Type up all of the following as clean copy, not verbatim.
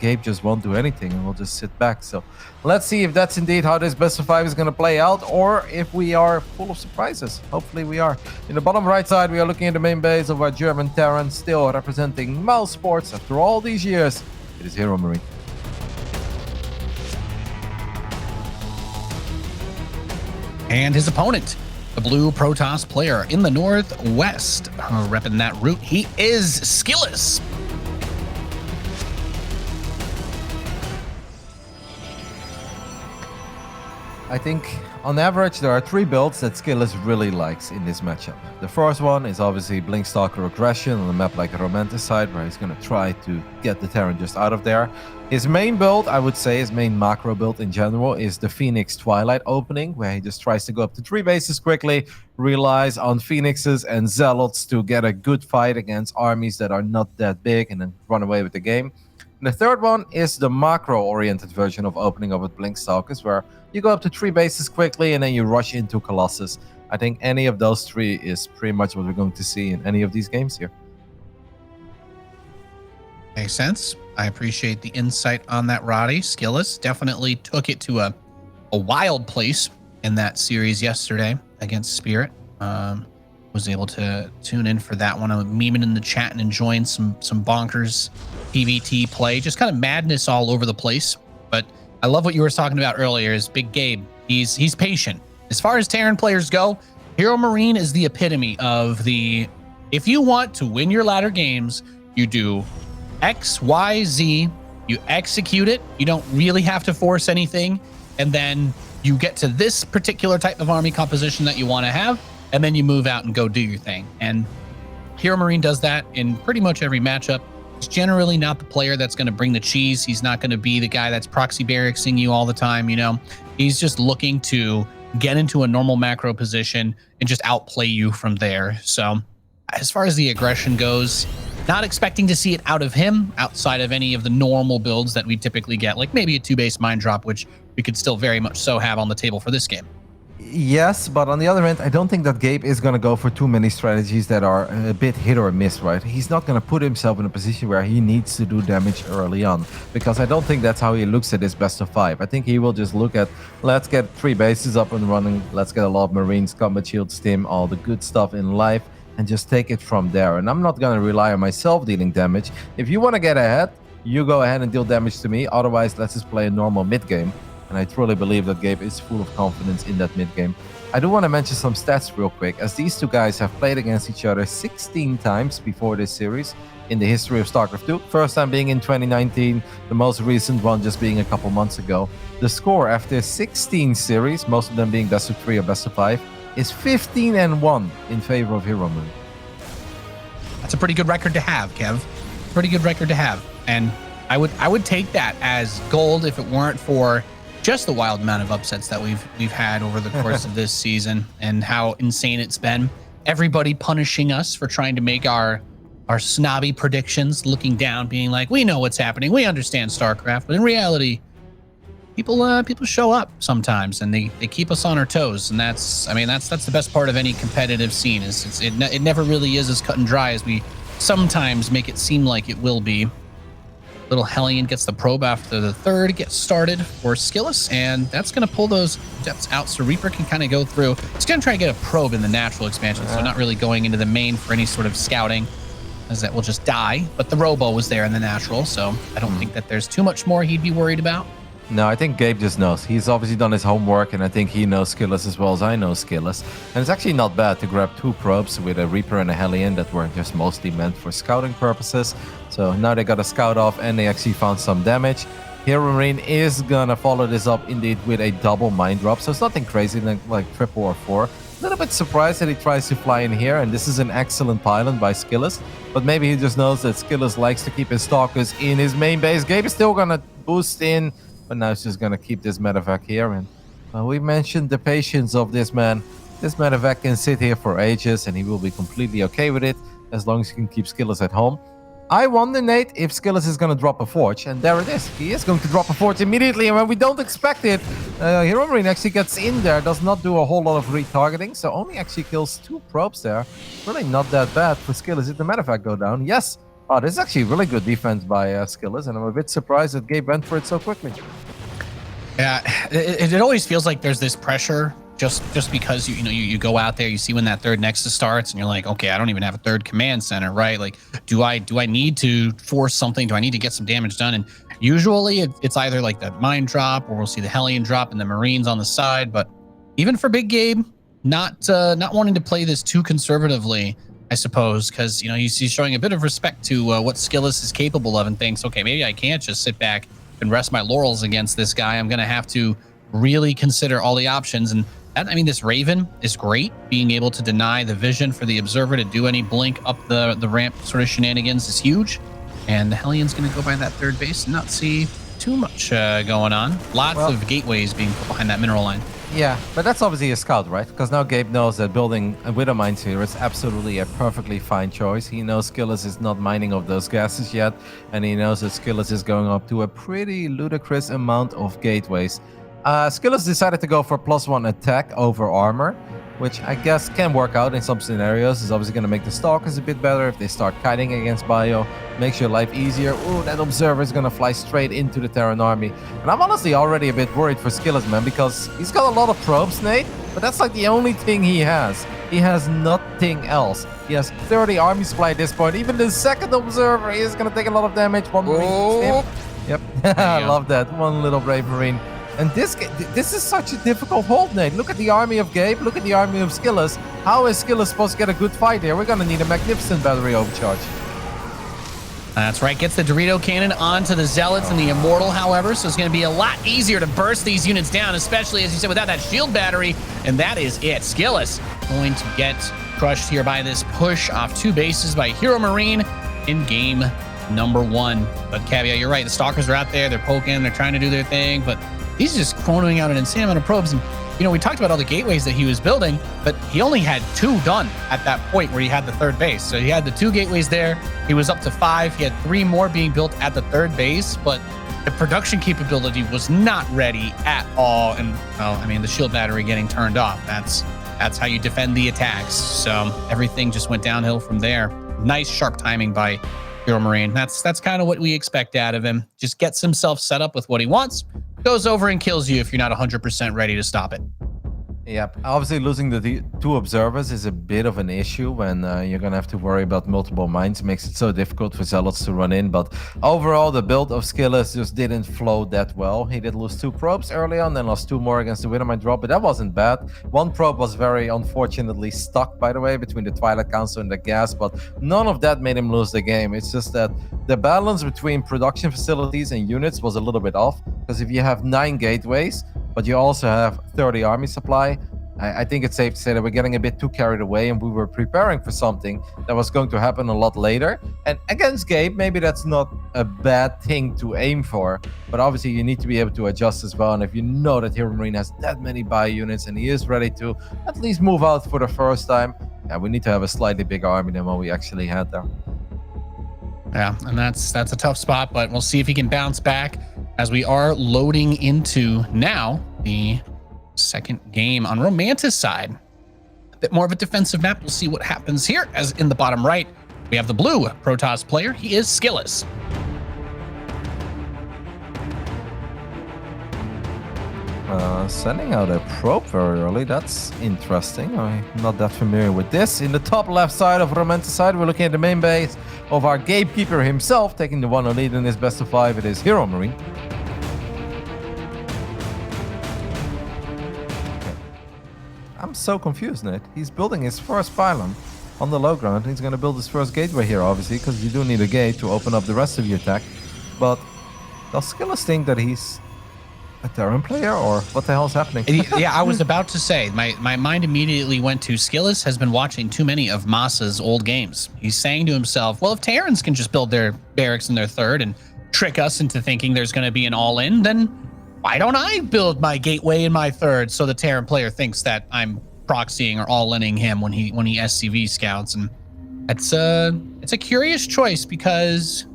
Gabe just won't do anything and we'll just sit back. So let's see if that's indeed how this best of 5 is going to play out, or if we are full of surprises. Hopefully we are. In the bottom right side, we are looking at the main base of our German Terran, still representing Mouse Sports after all these years. It is HeRoMaRinE. And his opponent, the blue Protoss player in the northwest, repping that route, he is SKillous. I think on average there are 3 builds that SKillous really likes in this matchup. The first one is obviously Blinkstalker Aggression on a map like Romanticide, where he's going to try to get the Terran just out of there. His main build, I would say, his main macro build in general, is the Phoenix Twilight opening, where he just tries to go up to 3 bases quickly, relies on Phoenixes and Zealots to get a good fight against armies that are not that big, and then run away with the game. And the third one is the macro-oriented version of opening up with Blinkstalkers, where you go up to 3 bases quickly and then you rush into Colossus. I think any of those 3 is pretty much what we're going to see in any of these games here. Makes sense. I appreciate the insight on that, Roddy. SKillous definitely took it to a wild place in that series yesterday against Spirit. Was able to tune in for that one. I'm memeing in the chat and enjoying some bonkers PvT play. Just kind of madness all over the place. But I love what you were talking about earlier, is Big Gabe. He's patient. As far as Terran players go, HeRoMaRinE is the epitome of the, if you want to win your ladder games, you do X, Y, Z, you execute it, you don't really have to force anything, and then you get to this particular type of army composition that you want to have, and then you move out and go do your thing. And HeRoMaRinE does that in pretty much every matchup. He's generally not the player that's going to bring the cheese. He's not going to be the guy that's proxy barracksing you all the time, you know. He's just looking to get into a normal macro position and just outplay you from there. So as far as the aggression goes, not expecting to see it out of him outside of any of the normal builds that we typically get, like maybe a 2-base mind drop, which we could still very much so have on the table for this game. Yes, but on the other hand, I don't think that Gabe is going to go for too many strategies that are a bit hit or miss, right? He's not going to put himself in a position where he needs to do damage early on, because I don't think that's how he looks at his best of 5. I think he will just look at, let's get 3 bases up and running, let's get a lot of Marines, combat shield, stim, all the good stuff in life, and just take it from there. And I'm not going to rely on myself dealing damage. If you want to get ahead, you go ahead and deal damage to me. Otherwise, let's just play a normal mid game. And I truly believe that Gabe is full of confidence in that mid game. I do want to mention some stats real quick, as these two guys have played against each other 16 times before this series in the history of StarCraft 2. First time being in 2019, the most recent one just being a couple months ago. The score after 16 series, most of them being best of 3 or best of 5, is 15-1 in favor of HeRoMaRinE. That's a pretty good record to have, Kev. Pretty good record to have. And I would take that as gold if it weren't for just the wild amount of upsets that we've had over the course of this season, and how insane it's been. Everybody punishing us for trying to make our snobby predictions, looking down, being like, we know what's happening, we understand StarCraft, but in reality, people show up sometimes, and they keep us on our toes, and that's the best part of any competitive scene. Is it never really is as cut and dry as we sometimes make it seem like it will be. Little Hellion gets the probe after the third gets started for SKillous, and that's going to pull those depths out so Reaper can kind of go through. It's going to try to get a probe in the natural expansion, so not really going into the main for any sort of scouting, as that will just die. But the Robo was there in the natural, so I don't think that there's too much more he'd be worried about. No, I think Gabe just knows. He's obviously done his homework, and I think he knows SKillous as well as I know SKillous. And it's actually not bad to grab 2 probes with a Reaper and a Hellion that were just mostly meant for scouting purposes. So now they got a scout off, and they actually found some damage. HeRoMaRinE is gonna follow this up indeed with a double mind drop, so it's nothing crazy like triple or 4. A little bit surprised that he tries to fly in here, and this is an excellent pylon by SKillous, but maybe he just knows that SKillous likes to keep his stalkers in his main base. Gabe is still gonna boost in, but now he's just gonna keep this medevac here. And we mentioned the patience of this man. This medevac can sit here for ages, and he will be completely okay with it as long as he can keep SKillous at home. I wonder, Nate, if SKillous is going to drop a Forge, and there it is. He is going to drop a Forge immediately, and when we don't expect it, HeRoMaRinE actually gets in there, does not do a whole lot of retargeting, so only actually kills 2 probes there. Really not that bad for SKillous. Did the medevac go down? Yes, Oh, this is actually really good defense by Skillous, and I'm a bit surprised that Gabe went for it so quickly. Yeah, it always feels like there's this pressure just because you go out there, you see when that third nexus starts, and you're like, okay, I don't even have a third command center, right? Like, do I need to force something? Do I need to get some damage done? And usually it's either like the mine drop, or we'll see the Hellion drop and the Marines on the side. But even for Big Gabe, not wanting to play this too conservatively, I suppose, because he's showing a bit of respect to what Skillous is capable of, and thinks, okay, maybe I can't just sit back and rest my laurels against this guy. I'm going to have to really consider all the options. And that, I mean, this Raven is great, being able to deny the vision for the observer to do any blink up the ramp sort of shenanigans is huge. And the Hellion's going to go by that third base and not see too much going on. Lots of gateways being put behind that mineral line. Yeah, but that's obviously a scout, right? Because now Gabe knows that building a Widow Mines here is absolutely a perfectly fine choice. He knows Skillous is not mining of those gases yet, and he knows that Skillous is going up to a pretty ludicrous amount of gateways. Skillous decided to go for +1 attack over armor, which I guess can work out in some scenarios. It's obviously going to make the Stalkers a bit better if they start kiting against Bio. Makes your life easier. Ooh, that Observer is going to fly straight into the Terran army. And I'm honestly already a bit worried for Skillous, man, because he's got a lot of probes, Nate, but that's like the only thing he has. He has nothing else. He has 30 army supply at this point. Even the second Observer is going to take a lot of damage. One Marine. Yep. I love that. One little brave Marine. And this is such a difficult hold, Nate. Look at the army of Gabe. Look at the army of Skillous. How is Skillous supposed to get a good fight here? We're going to need a magnificent battery overcharge. That's right. Gets the Dorito cannon onto the Zealots and the Immortal, however. So it's going to be a lot easier to burst these units down, especially, as you said, without that shield battery. And that is it. Skillous going to get crushed here by this push off 2 bases by HeRoMaRinE in game number 1. But Caveat, you're right. The Stalkers are out there. They're poking. They're trying to do their thing. But he's just chronoing out an insane amount of probes. And, we talked about all the gateways that he was building, but he only had 2 done at that point where he had the third base. So he had the 2 gateways there. He was up to 5. He had 3 more being built at the third base, but the production capability was not ready at all. And, the shield battery getting turned off. That's how you defend the attacks. So everything just went downhill from there. Nice, sharp timing by HeRoMaRinE. That's kind of what we expect out of him. Just gets himself set up with what he wants, goes over and kills you if you're not 100% ready to stop it. Yep. Obviously, losing the 2 observers is a bit of an issue when you're going to have to worry about multiple mines. It makes it so difficult for Zealots to run in. But overall, the build of Skillous just didn't flow that well. He did lose 2 probes early on, then lost 2 more against the Widow Mine drop, but that wasn't bad. 1 probe was very unfortunately stuck, by the way, between the Twilight Council and the gas, but none of that made him lose the game. It's just that the balance between production facilities and units was a little bit off, because if you have 9 gateways, but you also have 30 army supply, I think it's safe to say that we're getting a bit too carried away, and we were preparing for something that was going to happen a lot later. And against Gabe, maybe that's not a bad thing to aim for, but obviously you need to be able to adjust as well. And if you know that HeRoMaRinE has that many buy units and he is ready to at least move out for the first time, we need to have a slightly bigger army than what we actually had there. Yeah, and that's a tough spot, but we'll see if he can bounce back as we are loading into now the second game on Romantis' side. A bit more of a defensive map. We'll see what happens here. As in the bottom right, we have the blue Protoss player. He is Skillous. Sending out a probe very early. That's interesting. I'm not that familiar with this. In the top left side of Romantis' side, we're looking at the main base of our gatekeeper himself, taking the 1-0 lead in this best of 5. It is HeRoMaRinE. I'm so confused, Nate. He's building his first pylon on the low ground. He's going to build his first gateway here, obviously, because you do need a gate to open up the rest of your attack. But does Skillous think that he's a Terran player, or what the hell's happening? Yeah, I was about to say, my mind immediately went to Skillous has been watching too many of Masa's old games. He's saying to himself, well, if Terrans can just build their barracks in their third and trick us into thinking there's going to be an all-in, then why don't I build my gateway in my third so the Terran player thinks that I'm proxying or all-inning him when he SCV scouts? And it's a curious choice because,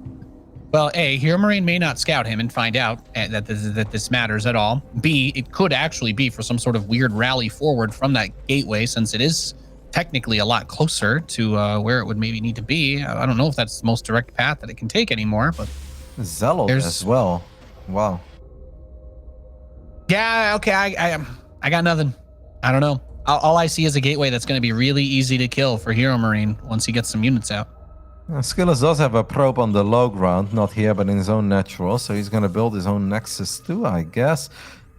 well, A, HeRoMaRinE may not scout him and find out that this matters at all. B, it could actually be for some sort of weird rally forward from that gateway, since it is technically a lot closer to where it would maybe need to be. I don't know if that's the most direct path that it can take anymore, but Zealot there's- as well. Wow. yeah, okay, I got nothing. I don't know. All I see is a gateway that's going to be really easy to kill for HeRoMaRinE once he gets some units out. SKillous does have a probe on the low ground, not here, but in his own natural. So he's going to build his own Nexus too, I guess.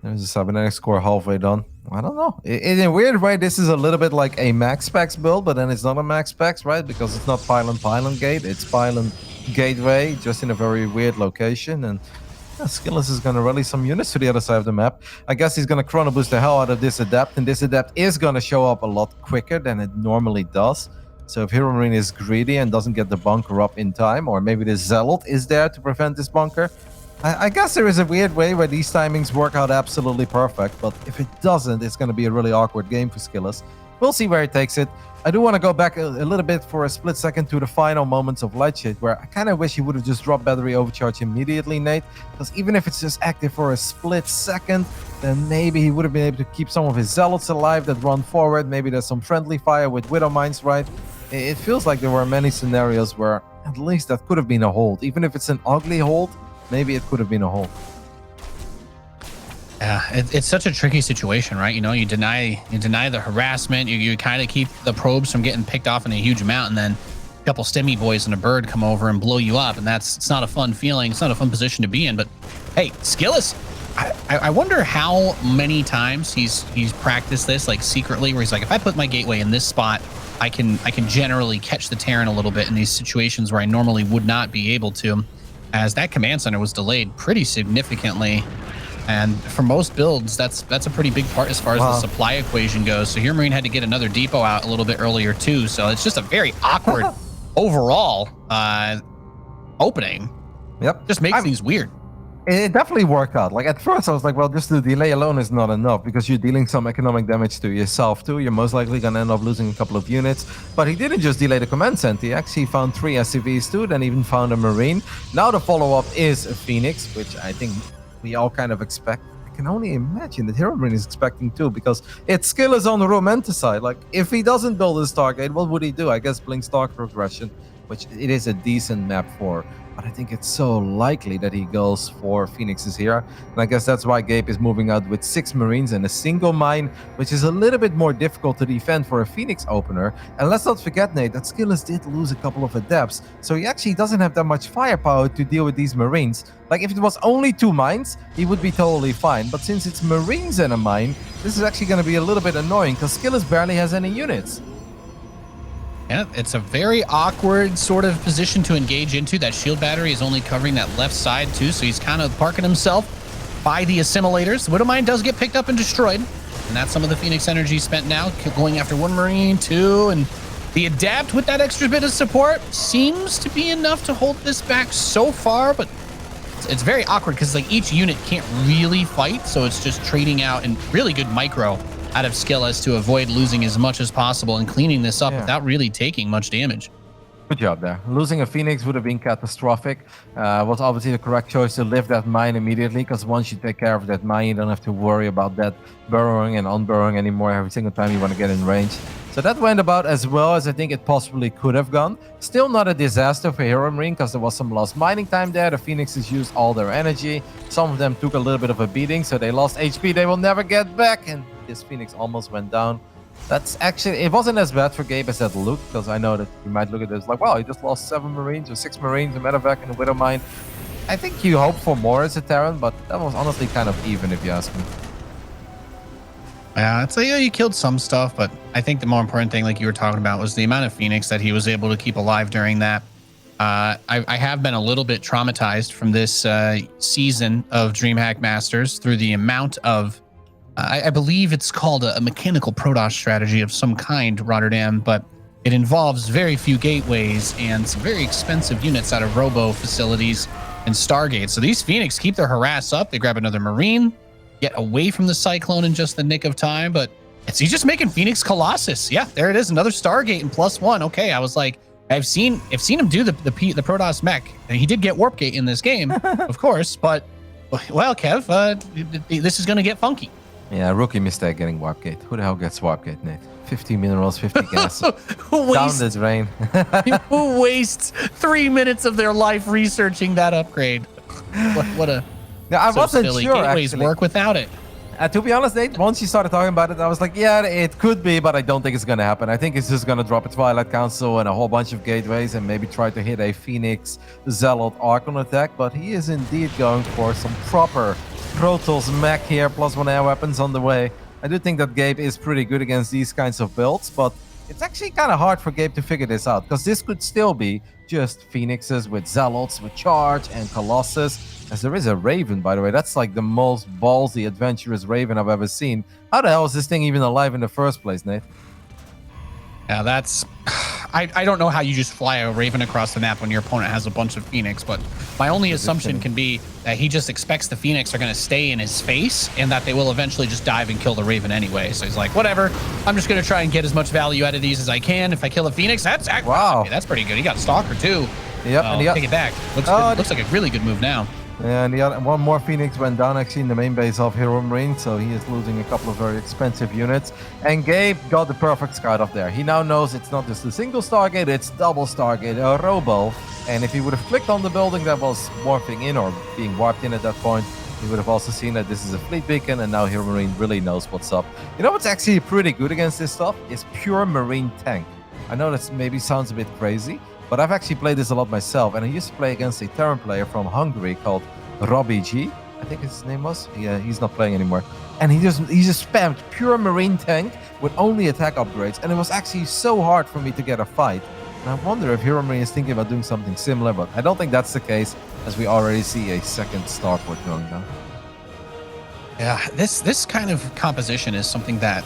There's a cybernetics core halfway done. I don't know. In a weird way, this is a little bit like a max specs build, but then it's not a max specs, right? Because it's not pylon gate, it's pylon gateway, just in a very weird location. And SKillous is going to rally some units to the other side of the map. I guess he's going to chrono boost the hell out of this adept, and this adept is going to show up a lot quicker than it normally does. So if HeRoMaRinE is greedy and doesn't get the bunker up in time, or maybe the Zealot is there to prevent this bunker, I guess there is a weird way where these timings work out absolutely perfect, but if it doesn't, it's going to be a really awkward game for SKillous. We'll see where he takes it. I do want to go back a little bit for a split second to the final moments of Lightshade, where I kind of wish he would have just dropped battery overcharge immediately, Nate, because even if it's just active for a split second, then maybe he would have been able to keep some of his Zealots alive that run forward. Maybe there's some friendly fire with Widow Mines, right? It feels like there were many scenarios where at least that could have been a hold. Even if it's an ugly hold, maybe it could have been a hold. Yeah, it's such a tricky situation, right? You know, you deny the harassment, you kind of keep the probes from getting picked off in a huge amount, and then a couple stemmy boys and a bird come over and blow you up, and it's not a fun feeling. It's not a fun position to be in. But hey, SKillous, I wonder how many times he's practiced this like secretly, where he's like, if I put my gateway in this spot, I can generally catch the Terran a little bit in these situations where I normally would not be able to, as that command center was delayed pretty significantly. And for most builds, that's a pretty big part as far as the supply equation goes. So HeRoMaRinE had to get another depot out a little bit earlier too. So it's just a very awkward overall opening. Yep. Just makes things weird. It definitely worked out. Like at first I was like, well, just the delay alone is not enough because you're dealing some economic damage to yourself too. You're most likely going to end up losing a couple of units. But he didn't just delay the command center. He actually found 3 SCVs too, then even found a Marine. Now the follow-up is a Phoenix, which I think we all kind of expect. I can only imagine that HeRoMaRinE is expecting too, because it's SKillous on the romanticide. Like if he doesn't build a Stargate, what would he do? I guess blink Stark progression, which it is a decent map for. But I think it's so likely that he goes for Phoenixes here. And I guess that's why Gabe is moving out with 6 Marines and a single mine, which is a little bit more difficult to defend for a Phoenix opener. And let's not forget, Nate, that SKillous did lose a couple of adepts. So he actually doesn't have that much firepower to deal with these Marines. Like if it was only 2 mines, he would be totally fine. But since it's Marines and a mine, this is actually going to be a little bit annoying because SKillous barely has any units. Yeah, it's a very awkward sort of position to engage into. That shield battery is only covering that left side too, so he's kind of parking himself by the assimilators. The Widow Mine does get picked up and destroyed, and that's some of the Phoenix energy spent now, going after 1 Marine, 2, and the Adapt with that extra bit of support seems to be enough to hold this back so far, but it's very awkward because like each unit can't really fight, so it's just trading out and really good micro out of SKillous to avoid losing as much as possible and cleaning this up without really taking much damage. Good job there. Losing a Phoenix would have been catastrophic. Was obviously the correct choice to lift that mine immediately, because once you take care of that mine, you don't have to worry about that burrowing and unburrowing anymore every single time you want to get in range. So that went about as well as I think it possibly could have gone. Still not a disaster for HeRoMaRinE because there was some lost mining time there. The Phoenixes used all their energy. Some of them took a little bit of a beating, so they lost HP they will never get back. And this Phoenix almost went down. That's actually, it wasn't as bad for Gabe as that looked, because I know that you might look at this like, wow, he just lost 7 Marines or 6 Marines, a medevac and a Widow Mine. I think you hope for more as a Terran, but that was honestly kind of even if you ask me. Yeah, it's like, you killed some stuff, but I think the more important thing, like you were talking about, was the amount of Phoenix that he was able to keep alive during that. I have been a little bit traumatized from this season of DreamHack Masters through the amount of, I believe it's called a mechanical Protoss strategy of some kind, Rotterdam, but it involves very few gateways and some very expensive units out of robo facilities and Stargate. So these Phoenix keep their harass up. They grab another Marine, get away from the Cyclone in just the nick of time, but he's just making Phoenix Colossus. Yeah, there it is, another Stargate and +1. Okay, I was like, I've seen him do the Protoss mech, and he did get Warp Gate in this game, of course, but well, Kev, this is going to get funky. Yeah, rookie mistake getting warp gate. Who the hell gets warp gate, Nate? 50 minerals, 50 gas. Who Down the drain. who wastes 3 minutes of their life researching that upgrade? What a Yeah, I so wasn't silly. sure, Gateways actually. work without it. To be honest, Nate, once you started talking about it, I was like, yeah, it could be, but I don't think it's going to happen. I think it's just going to drop a Twilight Council and a whole bunch of gateways and maybe try to hit a Phoenix Zealot Archon attack, but he is indeed going for some proper Protoss mech here, +1 air weapons on the way. I do think that Gabe is pretty good against these kinds of builds, but it's actually kind of hard for Gabe to figure this out, because this could still be just Phoenixes with Zealots, with Charge, and Colossus. As there is a Raven, by the way. That's like the most ballsy, adventurous Raven I've ever seen. How the hell is this thing even alive in the first place, Nate? Yeah, that's... I don't know how you just fly a Raven across the map when your opponent has a bunch of Phoenix, but my only assumption can be that he just expects the Phoenix are going to stay in his face and that they will eventually just dive and kill the Raven anyway. So he's like, whatever, I'm just going to try and get as much value out of these as I can. If I kill a Phoenix, that's... Wow. Okay, that's pretty good. He got Stalker, too. Yep. Oh, take it back. Looks like a really good move now. Yeah, and the other, one more Phoenix went down actually in the main base of HeRoMaRinE, so he is losing a couple of very expensive units. And Gabe got the perfect scout up there. He now knows it's not just a single Stargate, it's double Stargate, a Robo. And if he would have clicked on the building that was morphing in or being warped in at that point, he would have also seen that this is a fleet beacon, and now HeRoMaRinE really knows what's up. You know what's actually pretty good against this stuff? Is pure Marine tank. I know that maybe sounds a bit crazy, but I've actually played this a lot myself, and I used to play against a Terran player from Hungary called Robbie G, I think his name was. Yeah, he's not playing anymore. And he just spammed pure Marine tank with only attack upgrades, and it was actually so hard for me to get a fight. And I wonder if HeRoMaRinE is thinking about doing something similar, but I don't think that's the case, as we already see a second starport going down. Yeah, this kind of composition is something that,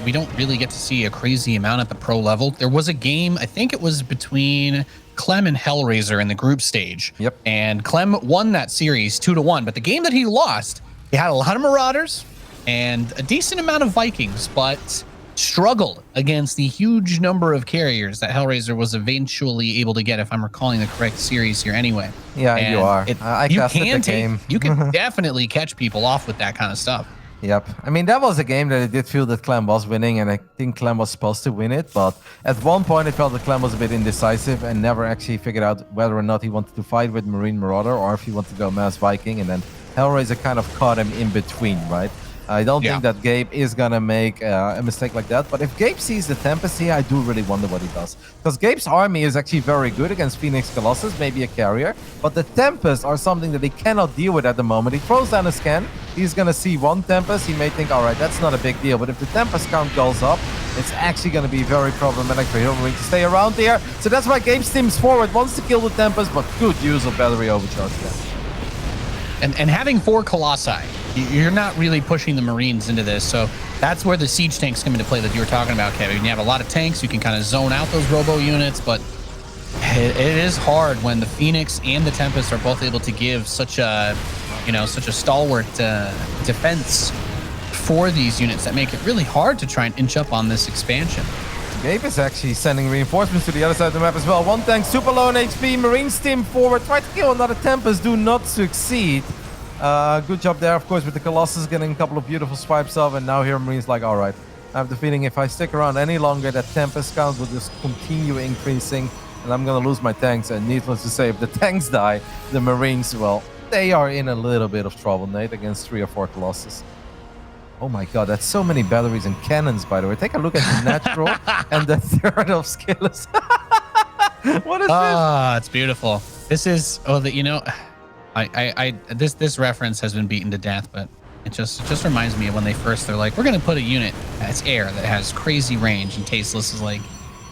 we don't really get to see a crazy amount at the pro level. There was a game, I think it was between Clem and Hellraiser in the group stage. Yep. And Clem won that series 2-1, but the game that he lost, he had a lot of Marauders and a decent amount of Vikings, but struggled against the huge number of carriers that Hellraiser was eventually able to get, if I'm recalling the correct series here anyway. Yeah, And you are. I casted the game. You can definitely catch people off with that kind of stuff. Yep. I mean, that was a game that it did feel that Clem was winning, and I think Clem was supposed to win it. But at one point, it felt that Clem was a bit indecisive and never actually figured out whether or not he wanted to fight with Marine Marauder or if he wanted to go Mass Viking. And then Hellraiser kind of caught him in between, right? I don't think that Gabe is going to make a mistake like that. But if Gabe sees the Tempest here, I do really wonder what he does. Because Gabe's army is actually very good against Phoenix Colossus, maybe a carrier. But the Tempest are something that he cannot deal with at the moment. He throws down a scan. He's going to see one Tempest. He may think, all right, that's not a big deal. But if the Tempest count goes up, it's actually going to be very problematic for HeRoMaRinE to stay around here. So that's why Gabe steams forward, wants to kill the Tempest, but good use of battery overcharge there. And having 4 Colossi, you're not really pushing the Marines into this. So that's where the siege tanks come into play that you were talking about, Kevin. You have a lot of tanks, you can kind of zone out those robo units, but it is hard when the Phoenix and the Tempest are both able to give such a stalwart defense for these units that make it really hard to try and inch up on this expansion. Gabe is actually sending reinforcements to the other side of the map as well. One tank super low on HP. Marines steam forward. Try to kill another Tempest. Do not succeed. Good job there, of course, with the Colossus getting a couple of beautiful swipes off. And now HeRoMaRiNE's like, all right, I have the feeling if I stick around any longer, that Tempest count will just continue increasing. And I'm going to lose my tanks. And needless to say, if the tanks die, the Marines, well, they are in a little bit of trouble, Nate, against 3 or 4 Colossus. Oh my god, that's so many batteries and cannons, by the way. Take a look at the natural and the third of Skillous. What is this? Ah, it's beautiful. This is this reference has been beaten to death, but it just reminds me of when they're like, we're gonna put a unit that's air that has crazy range, and Tasteless is like,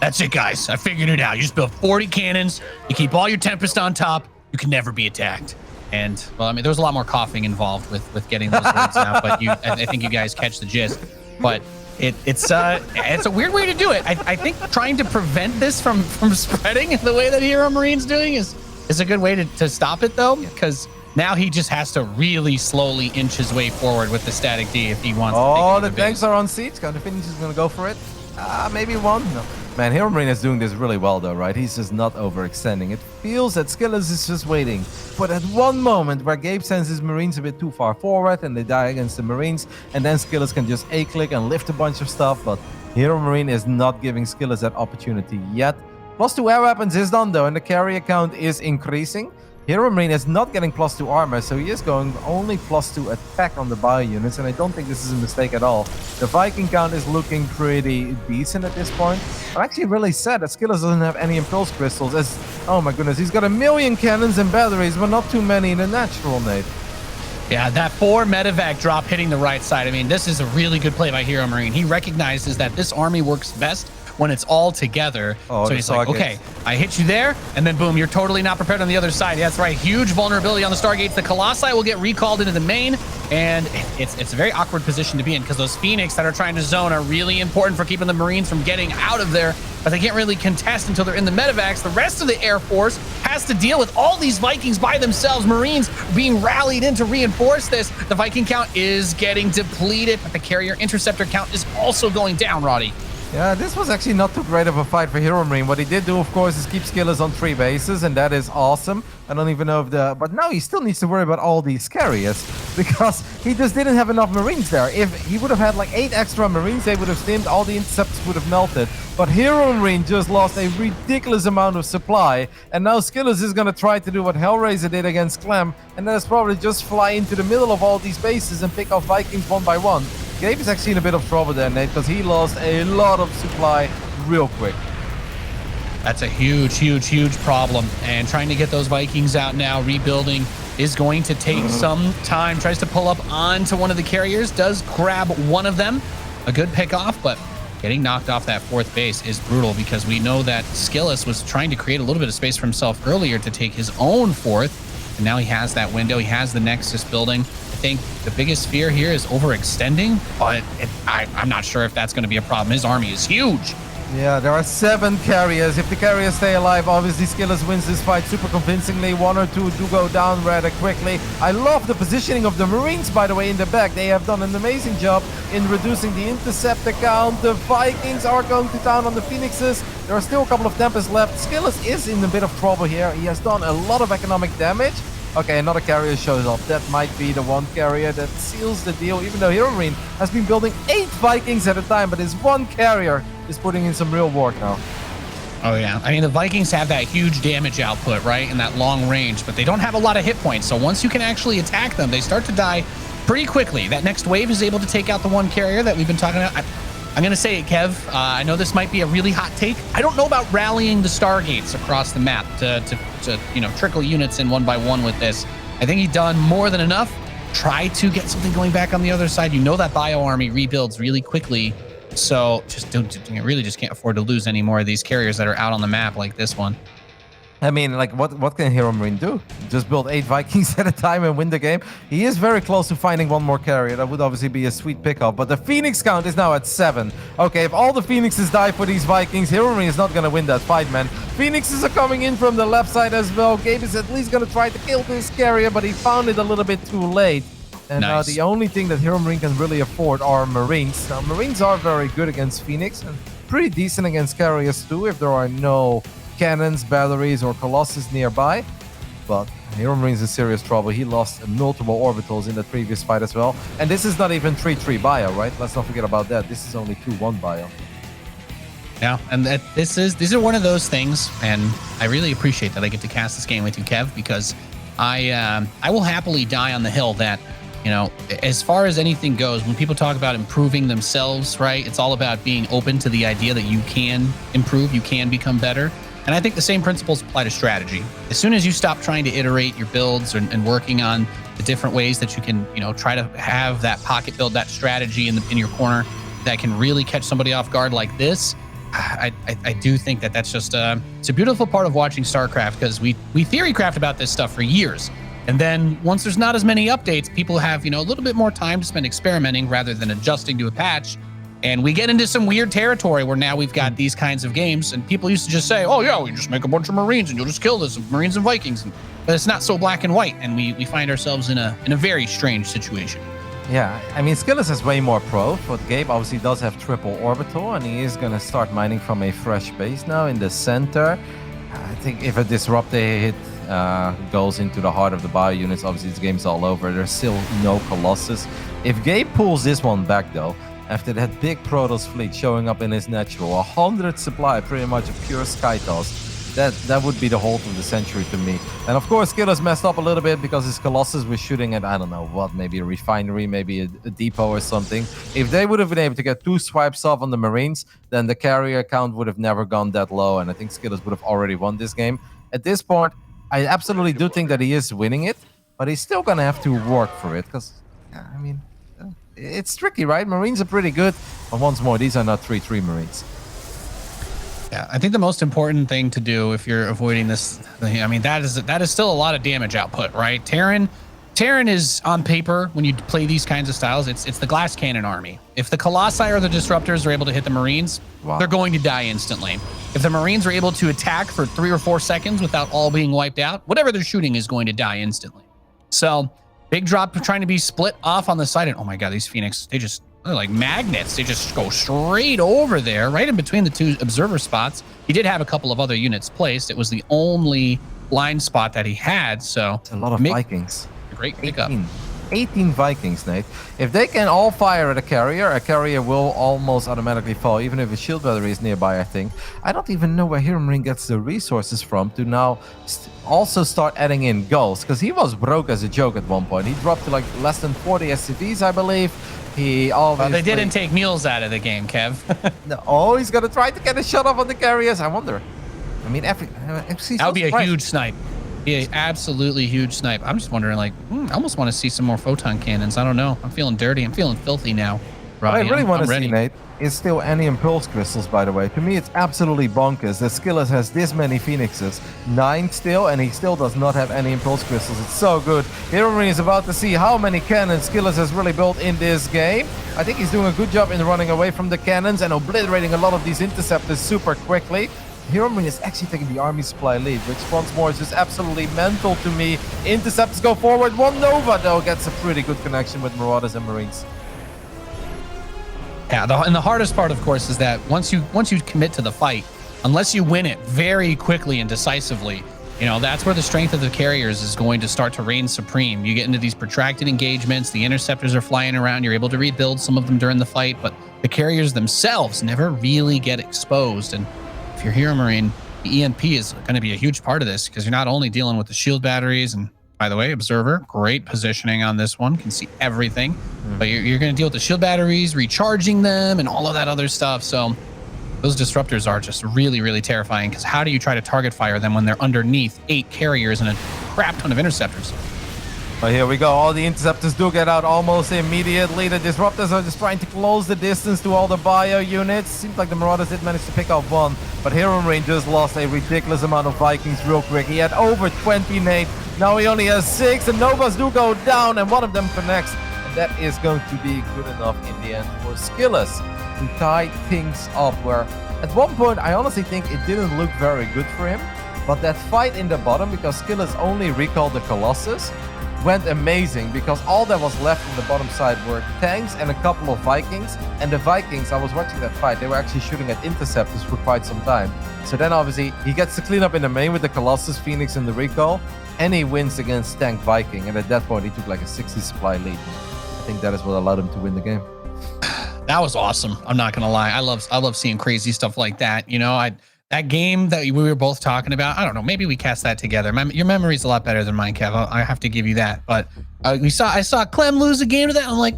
that's it guys, I figured it out. You just build 40 cannons, you keep all your Tempest on top, you can never be attacked. And well, I mean, there was a lot more coughing involved with getting those words out, but I think you guys catch the gist. But it's a weird way to do it. I think trying to prevent this from spreading the way that HeRoMaRiNE's doing is a good way to stop it, though, because now he just has to really slowly inch his way forward with the static D if he wants to. Oh, the tanks are on siege. Kind of finish is going to go for it. Maybe one? No. Man, HeRoMaRinE is doing this really well though, right? He's just not overextending. It feels that SKillous is just waiting for that one moment where Gabe sends his Marines a bit too far forward and they die against the Marines, and then SKillous can just A-click and lift a bunch of stuff, but HeRoMaRinE is not giving SKillous that opportunity yet. +2 air weapons is done though, and the carrier count is increasing. HeRoMaRinE is not getting +2 armor, so he is going only +2 attack on the bio units, and I don't think this is a mistake at all. The Viking count is looking pretty decent at this point. I'm actually really sad that SKillous doesn't have any Impulse Crystals, as, oh my goodness, he's got 1,000,000 cannons and batteries, but not too many in the natural, Nate. Yeah, that 4 medevac drop hitting the right side. I mean, this is a really good play by HeRoMaRinE. He recognizes that this army works best when it's all together. So he's like, okay, I hit you there, and then boom, you're totally not prepared on the other side. Yeah, that's right. Huge vulnerability on the Stargates. The Colossi will get recalled into the main, and it's a very awkward position to be in because those Phoenix that are trying to zone are really important for keeping the Marines from getting out of there, but they can't really contest until they're in the medevacs. The rest of the Air Force has to deal with all these Vikings by themselves. Marines being rallied in to reinforce this. The Viking count is getting depleted, but the carrier interceptor count is also going down, Roddy. Yeah, this was actually not too great of a fight for HeRoMaRinE. What he did do, of course, is keep SKillous on 3 bases, and that is awesome. I don't even know if the... But now he still needs to worry about all these carriers, because he just didn't have enough Marines there. If he would have had like 8 extra Marines, they would have stimmed, all the interceptors would have melted. But HeRoMaRinE just lost a ridiculous amount of supply, and now SKillous is going to try to do what Hellraiser did against Clem, and that is probably just fly into the middle of all these bases and pick off Vikings one by one. Gabe is actually in a bit of trouble there, Nate, because he lost a lot of supply real quick. That's a huge problem. And trying to get those Vikings out now, rebuilding is going to take some time. Tries to pull up onto one of the carriers, does grab one of them. A good pick off, but getting knocked off that 4th base is brutal because we know that SKillous was trying to create a little bit of space for himself earlier to take his own 4th. And now he has that window. He has the Nexus building. I think the biggest fear here is overextending, but I'm not sure if that's going to be a problem. His army is huge. Yeah, there are 7 carriers. If the carriers stay alive, obviously SKillous wins this fight super convincingly. 1 or 2 do go down rather quickly. I love the positioning of the Marines, by the way, in the back. They have done an amazing job in reducing the interceptor count. The Vikings are going to town on the Phoenixes. There are still a couple of Tempests left. SKillous is in a bit of trouble here. He has done a lot of economic damage. Okay, another carrier shows up. That might be the one carrier that seals the deal, even though HeRoMaRinE has been building 8 Vikings at a time, but his one carrier is putting in some real work now. Oh, yeah. I mean, the Vikings have that huge damage output, right, and that long range, but they don't have a lot of hit points. So once you can actually attack them, they start to die pretty quickly. That next wave is able to take out the one carrier that we've been talking about. I'm going to say it, Kev. I know this might be a really hot take. I don't know about rallying the Stargates across the map to trickle units in one by one with this. I think he's done more than enough. Try to get something going back on the other side. You know that bio army rebuilds really quickly. So you really just can't afford to lose any more of these carriers that are out on the map like this one. I mean, like, what can HeRoMaRinE do? Just build 8 Vikings at a time and win the game? He is very close to finding one more carrier. That would obviously be a sweet pickup. But the Phoenix count is now at 7. Okay, if all the Phoenixes die for these Vikings, HeRoMaRinE is not going to win that fight, man. Phoenixes are coming in from the left side as well. Gabe is at least going to try to kill this carrier, but he found it a little bit too late. And nice. The only thing that HeRoMaRinE can really afford are Marines. Now, Marines are very good against Phoenix and pretty decent against carriers too if there are no cannons, batteries, or colossus nearby. But HeRoMaRinE is in serious trouble. He lost multiple orbitals in the previous fight as well. And this is not even 3-3 bio, right? Let's not forget about that. This is only 2-1 bio. Yeah, and these are one of those things, and I really appreciate that I get to cast this game with you, Kev, because I will happily die on the hill that, you know, as far as anything goes, when people talk about improving themselves, right, it's all about being open to the idea that you can improve, you can become better. And I think the same principles apply to strategy. As soon as you stop trying to iterate your builds and working on the different ways that you can, you know, try to have that pocket build, that strategy in your corner that can really catch somebody off guard like this, I do think that that's just it's a beautiful part of watching StarCraft, because we theory craft about this stuff for years. And then once there's not as many updates, people have, you know, a little bit more time to spend experimenting rather than adjusting to a patch. And we get into some weird territory where now we've got these kinds of games, and people used to just say, oh yeah, we just make a bunch of Marines and you'll just kill this, Marines and Vikings. But it's not so black and white, and we find ourselves in a very strange situation. Yeah, I mean, Skillous has way more pro, but Gabe obviously does have triple orbital, and he is going to start mining from a fresh base now in the center. I think if a disrupt hit goes into the heart of the bio units, obviously this game's all over. There's still no Colossus. If Gabe pulls this one back, though, after that big Protoss fleet showing up in his natural, 100 supply pretty much of pure Skytoss, that would be the hold of the century to me. And of course, Skillous messed up a little bit because his Colossus was shooting at, I don't know what, maybe a refinery, maybe a depot or something. If they would have been able to get 2 swipes off on the Marines, then the carrier count would have never gone that low, and I think Skillous would have already won this game. At this point, I absolutely do think that he is winning it, but he's still going to have to work for it, because, I mean, it's tricky, right? Marines are pretty good, but once more, these are not 3-3 Marines. Yeah, I think the most important thing to do if you're avoiding this, I mean, that is still a lot of damage output, right? Terran is on paper when you play these kinds of styles. It's the glass cannon army. If the Colossi or the Disruptors are able to hit the Marines, they're going to die instantly. If the Marines are able to attack for 3 or 4 seconds without all being wiped out, whatever they're shooting is going to die instantly. So big drop trying to be split off on the side, and oh my god, these Phoenix, they're like magnets. They just go straight over there, right in between the 2 observer spots. He did have a couple of other units placed. It was the only blind spot that he had. So it's a lot of Vikings. A great pickup. 18 Vikings, Nate. If they can all fire at a carrier will almost automatically fall, even if a shield battery is nearby, I think. I don't even know where HeRoMaRinE gets the resources from to now also start adding in goals, because he was broke as a joke at one point. He dropped to like less than 40 SCVs, I believe. Well, they didn't take mules out of the game, Kev. No, he's going to try to get a shot off on the carriers. I wonder. I mean, that would be a huge snipe. Be an absolutely huge snipe. I'm just wondering, like, I almost want to see some more photon cannons. I don't know. I'm feeling dirty. I'm feeling filthy now. What I really want to see, Nate, is still any impulse crystals, by the way. To me, it's absolutely bonkers that Skillous has this many Phoenixes. 9 still, and he still does not have any impulse crystals. It's so good. HeRoMaRinE is about to see how many cannons Skillous has really built in this game. I think he's doing a good job in running away from the cannons and obliterating a lot of these interceptors super quickly. HeRoMaRinE is actually taking the army supply lead, which once more is just absolutely mental to me. Interceptors go forward. 1 Nova, though, gets a pretty good connection with Marauders and Marines. Yeah, and the hardest part, of course, is that once you commit to the fight, unless you win it very quickly and decisively, that's where the strength of the carriers is going to start to reign supreme. You get into these protracted engagements, the interceptors are flying around, you're able to rebuild some of them during the fight, but the carriers themselves never really get exposed. And if you're HeRoMaRinE, the EMP is going to be a huge part of this, because you're not only dealing with the shield batteries, and by the way, Observer, great positioning on this one, can see everything, but you're going to deal with the shield batteries, recharging them, and all of that other stuff. So those disruptors are just really, really terrifying, because how do you try to target fire them when they're underneath 8 carriers and a crap ton of interceptors? But here we go. All the interceptors do get out almost immediately. The disruptors are just trying to close the distance to all the bio units. Seems like the Marauders did manage to pick up 1, but HeRoMaRinE just lost a ridiculous amount of Vikings real quick. He had over 20, Nate. Now he only has 6, and Novas do go down, and one of them connects. And that is going to be good enough in the end for Skillous to tie things up, where at one point I honestly think it didn't look very good for him. But that fight in the bottom, because Skillous only recalled the Colossus, went amazing, because all that was left on the bottom side were tanks and a couple of Vikings. And the Vikings, I was watching that fight, they were actually shooting at interceptors for quite some time. So then obviously he gets to clean up in the main with the Colossus, Phoenix, and the recall, and he wins against tank Viking. And at that point he took like a 60 supply lead. I think that is what allowed him to win the game. That was awesome. I'm not gonna lie. I love seeing crazy stuff like that. That game that we were both talking about, I don't know, maybe we cast that together. Your memory's a lot better than mine, Kev. I have to give you that. But I saw Clem lose a game to that. I'm like,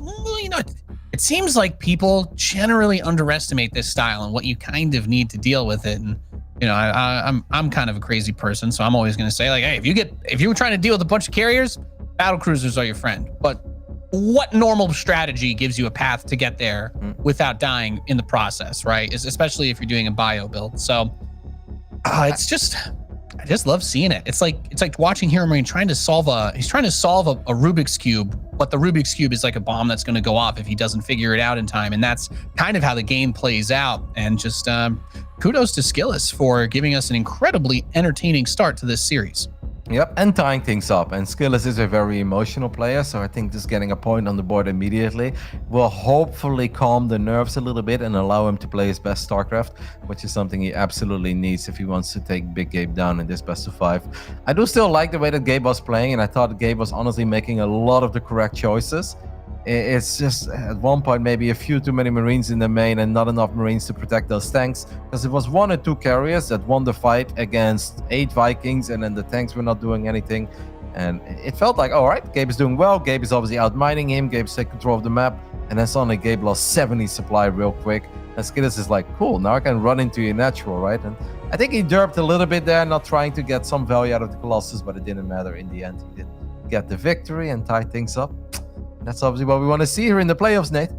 it seems like people generally underestimate this style and what you kind of need to deal with it. And I'm kind of a crazy person, so I'm always going to say, like, hey, if you're trying to deal with a bunch of carriers, battle cruisers are your friend. But what normal strategy gives you a path to get there without dying in the process, right? Especially if you're doing a bio build. So I just love seeing it. It's like watching HeRoMaRinE trying to solve a Rubik's Cube, but the Rubik's Cube is like a bomb that's going to go off if he doesn't figure it out in time. And that's kind of how the game plays out. And just kudos to Skillous for giving us an incredibly entertaining start to this series. Yep, and tying things up. And SKillous is a very emotional player, so I think just getting a point on the board immediately will hopefully calm the nerves a little bit and allow him to play his best StarCraft, which is something he absolutely needs if he wants to take Big Gabe down in this best of 5. I do still like the way that Gabe was playing, and I thought Gabe was honestly making a lot of the correct choices. It's just at one point maybe a few too many Marines in the main and not enough Marines to protect those tanks, because it was 1 or 2 carriers that won the fight against 8 Vikings, and then the tanks were not doing anything, and it felt like, all right, Gabe is doing well. Gabe is obviously outmining him. Gabe's taking control of the map, and then suddenly Gabe lost 70 supply real quick. And SKillous is like, cool, now I can run into your natural, right? And I think he derped a little bit there, not trying to get some value out of the Colossus, but it didn't matter in the end. He did get the victory and tie things up. That's obviously what we want to see here in the playoffs, Nate.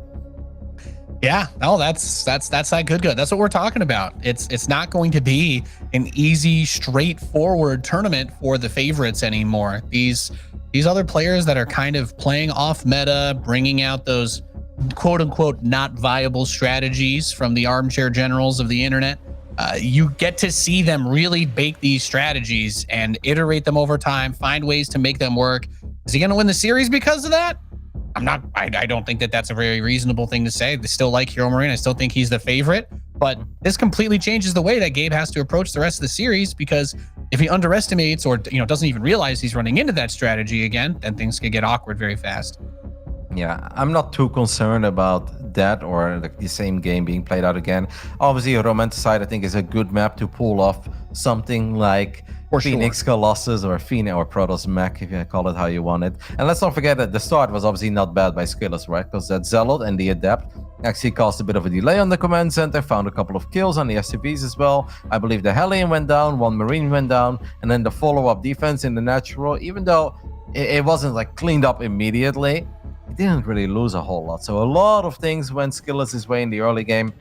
Yeah, no, that's that good. That's what we're talking about. It's not going to be an easy, straightforward tournament for the favorites anymore. These other players that are kind of playing off meta, bringing out those quote unquote not viable strategies from the armchair generals of the internet. You get to see them really bake these strategies and iterate them over time, find ways to make them work. Is he going to win the series because of that? I don't think that that's a very reasonable thing to say. They still like HeRoMaRinE. I still think he's the favorite, but this completely changes the way that Gabe has to approach the rest of the series, because if he underestimates or doesn't even realize he's running into that strategy again, then things could get awkward very fast. Yeah, I'm not too concerned about that or the same game being played out again. Obviously, Romanticide, I think, is a good map to pull off something like Phoenix Colossus or Phoenix or Protoss Mech, if you call it how you want it. And let's not forget that the start was obviously not bad by SKillous, right? Because that Zealot and the Adept actually caused a bit of a delay on the command center, found a couple of kills on the SCVs as well. I believe the Hellion went down, 1 Marine went down, and then the follow-up defense in the natural, even though it wasn't like cleaned up immediately, he didn't really lose a whole lot. So a lot of things went SKillous' way in the early game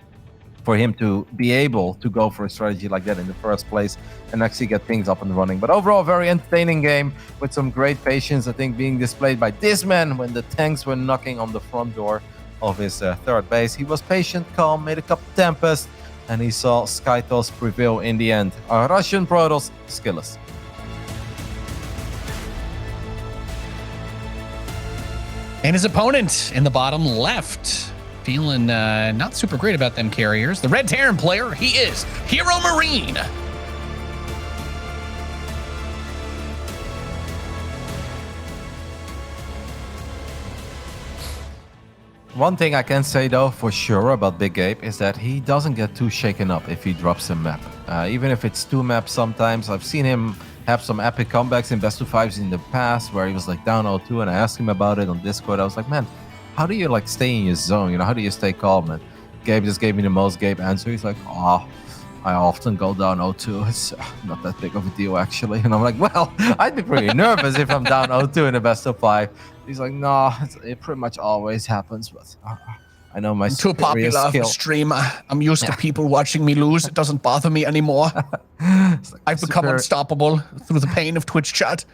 for him to be able to go for a strategy like that in the first place and actually get things up and running. But overall, very entertaining game with some great patience, I think, being displayed by this man when the tanks were knocking on the front door of his third base. He was patient, calm, made a couple Tempest, and he saw Skytos prevail in the end. Our Russian Protoss, SKillous. And his opponent in the bottom left, feeling not super great about them carriers. The Red Terran player, he is HeRoMaRinE. One thing I can say though for sure about Big Gabe is that he doesn't get too shaken up if he drops a map. Even if it's 2 maps sometimes. I've seen him have some epic comebacks in best of 5s in the past where he was like down 0-2, and I asked him about it on Discord. I was like, man, how do you like stay in your zone? How do you stay calm? And Gabe just gave me the most Gabe answer. He's like, oh, I often go down 0-2. It's not that big of a deal actually. And I'm like, well, I'd be pretty nervous if I'm down 0-2 in a best of 5. He's like, no, it pretty much always happens, but I know my too popular of a streamer. I'm used to people watching me lose. It doesn't bother me anymore. Like I've become unstoppable through the pain of Twitch chat.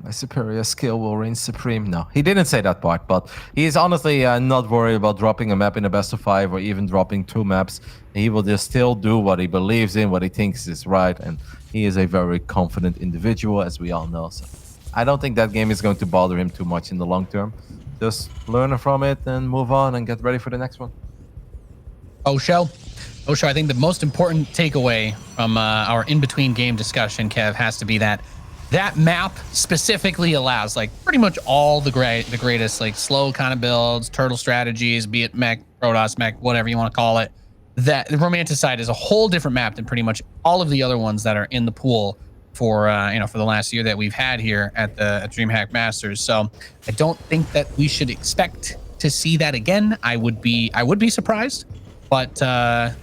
My superior skill will reign supreme. No, he didn't say that part, but he's honestly not worried about dropping a map in a best of 5 or even dropping 2 maps. He will just still do what he believes in, what he thinks is right, and he is a very confident individual, as we all know. So I don't think that game is going to bother him too much in the long term. Just learn from it and move on and get ready for the next one. Osho, I think the most important takeaway from our in-between game discussion, Kev, has to be that map specifically allows like pretty much all the greatest like slow kind of builds, turtle strategies, be it mech, Protoss mech, whatever you want to call it. That the Romanticide is a whole different map than pretty much all of the other ones that are in the pool for for the last year that we've had here at DreamHack Masters. So I don't think that we should expect to see that again. I would be surprised, but that's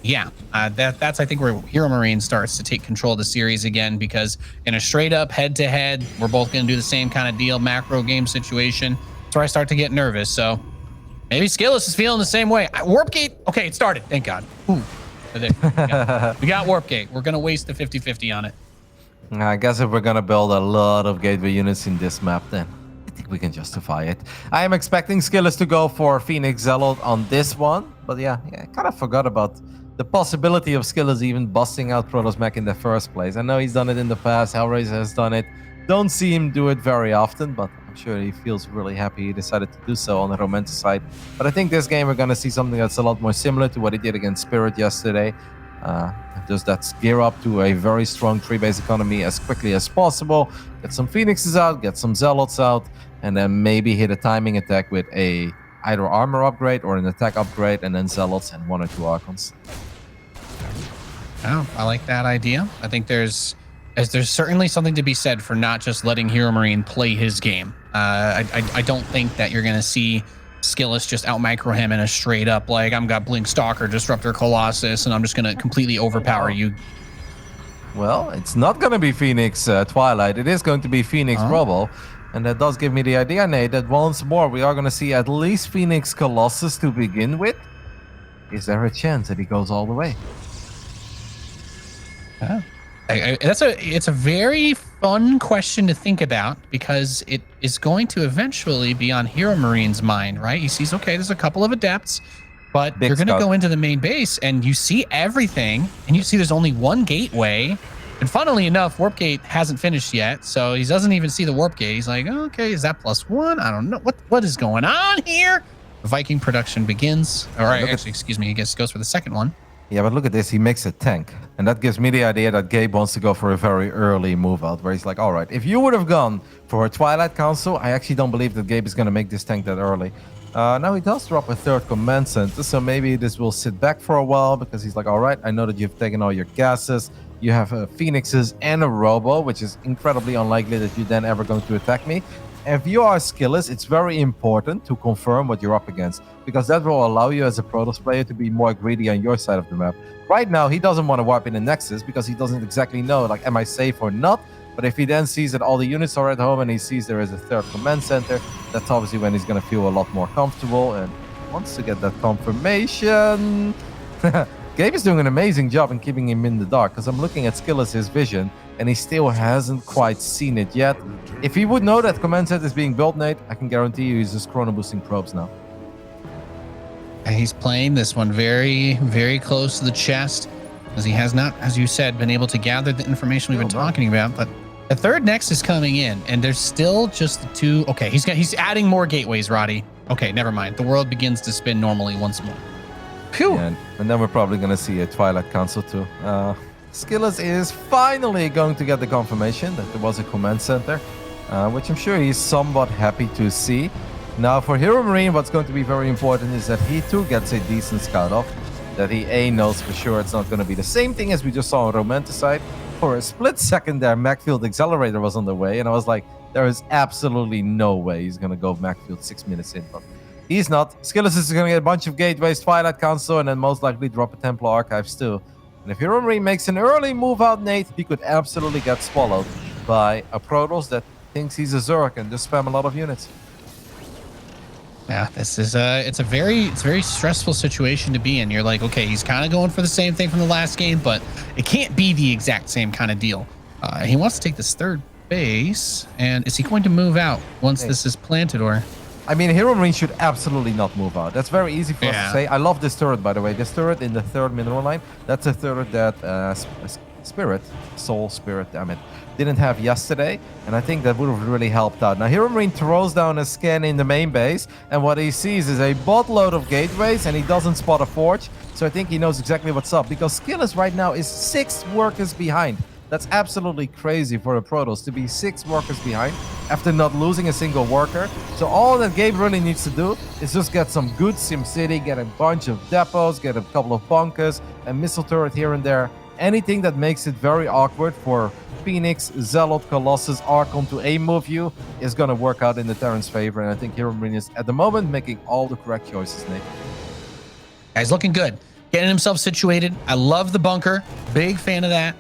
I think where HeRoMaRinE starts to take control of the series again, because in a straight up head to head, we're both going to do the same kind of deal, macro game situation. That's where I start to get nervous. So maybe SKillous is feeling the same way. Warpgate, okay, it started. Thank God. Ooh, we got Warpgate. We're going to waste the 50-50 on it. I guess if we're gonna build a lot of gateway units in this map, then I think we can justify it. I am expecting SKillous to go for Phoenix Zealot on this one, but yeah, I kind of forgot about the possibility of Skillous even busting out Protoss Mech in the first place. I know he's done it in the past, Hellraiser has done it. Don't see him do it very often, but I'm sure he feels really happy he decided to do so on the Romantic side. But I think this game we're going to see something that's a lot more similar to what he did against Spirit yesterday. Just that gear up to a very strong 3-base economy as quickly as possible. Get some Phoenixes out, get some Zealots out, and then maybe hit a timing attack with a either armor upgrade or an attack upgrade, and then Zealots and 1 or 2 Archons. Oh, I like that idea. I think there's certainly something to be said for not just letting HeRoMaRinE play his game. I don't think that you're going to see Skillous just out micro him in a straight up, like, I'm got Blink Stalker, Disruptor Colossus, and I'm just going to completely overpower you. Well, it's not going to be Phoenix Twilight. It is going to be Phoenix Robo. And that does give me the idea, Nate, that once more we are going to see at least Phoenix Colossus to begin with. Is there a chance that he goes all the way? Oh. It's a very fun question to think about, because it is going to eventually be on HeRoMaRiNE's mind, right? He sees, okay, there's a couple of adepts, but you're going to go into the main base and you see everything, and you see there's only one gateway. And funnily enough, Warp Gate hasn't finished yet, so he doesn't even see the Warp Gate. He's like, okay, is that +1? I don't know. What is going on here? Viking production begins. All right, actually, excuse me, he goes for the second one. Yeah, but look at this. He makes a tank. And that gives me the idea that Gabe wants to go for a very early move out, where he's like, all right, if you would have gone for a Twilight Council, I actually don't believe that Gabe is going to make this tank that early. Now he does drop a 3rd command center, so maybe this will sit back for a while, because he's like, all right, I know that you've taken all your gases. You have Phoenixes and a Robo, which is incredibly unlikely that you're then ever going to attack me. If you are Skillous, it's very important to confirm what you're up against, because that will allow you as a Protoss player to be more greedy on your side of the map. Right now, he doesn't want to warp in the Nexus because he doesn't exactly know, like, am I safe or not? But if he then sees that all the units are at home and he sees there is a 3rd command center, that's obviously when he's going to feel a lot more comfortable and wants to get that confirmation. Gabe is doing an amazing job in keeping him in the dark, because I'm looking at Skillous' vision and he still hasn't quite seen it yet. If he would know that command set is being built, Nate, I can guarantee you he's just chrono boosting probes now. And he's playing this one very, very close to the chest, because he has not, as you said, been able to gather the information we've been talking about. But the 3rd Nexus coming in, and there's still just the 2. Okay, he's adding more gateways, Roddy. Okay, never mind. The world begins to spin normally once more. Phew. And then we're probably going to see a Twilight Council too. Skillous is finally going to get the confirmation that there was a command center, which I'm sure he's somewhat happy to see. Now for HeRoMaRiNE, what's going to be very important is that he too gets a decent scout off, that he knows for sure it's not going to be the same thing as we just saw on Romanticide. For a split second there, Macfield Accelerator was on the way, and I was like, there is absolutely no way he's going to go Macfield 6 minutes in, but he's not. Skillous is going to get a bunch of gateways, Twilight Council, and then most likely drop a Templar Archives too. And if HeRoMaRiNE makes an early move out, Nate, he could absolutely get swallowed by a Protoss that thinks he's a Zerg and just spam a lot of units. Yeah, this is it's a very stressful situation to be in. You're like, okay, he's kind of going for the same thing from the last game, but it can't be the exact same kind of deal. He wants to take this 3rd base, and is he going to move out once this is planted, or? I mean, HeRoMaRiNE should absolutely not move out. That's very easy for us to say. I love this turret, by the way. This turret in the 3rd mineral line, that's a turret that Soul Spirit, damn it, didn't have yesterday. And I think that would have really helped out. Now, HeRoMaRiNE throws down a scan in the main base, and what he sees is a buttload of gateways, and he doesn't spot a forge. So I think he knows exactly what's up, because Skillous right now is 6 workers behind. That's absolutely crazy for a Protoss to be 6 workers behind after not losing a single worker. So all that Gabe really needs to do is just get some good SimCity, get a bunch of depots, get a couple of bunkers, a missile turret here and there. Anything that makes it very awkward for Phoenix, Zealot, Colossus, Archon to A-move you is going to work out in the Terran's favor. And I think HeRoMaRiNE is, at the moment, making all the correct choices, Nate. He's looking good. Getting himself situated. I love the bunker. Big fan of that.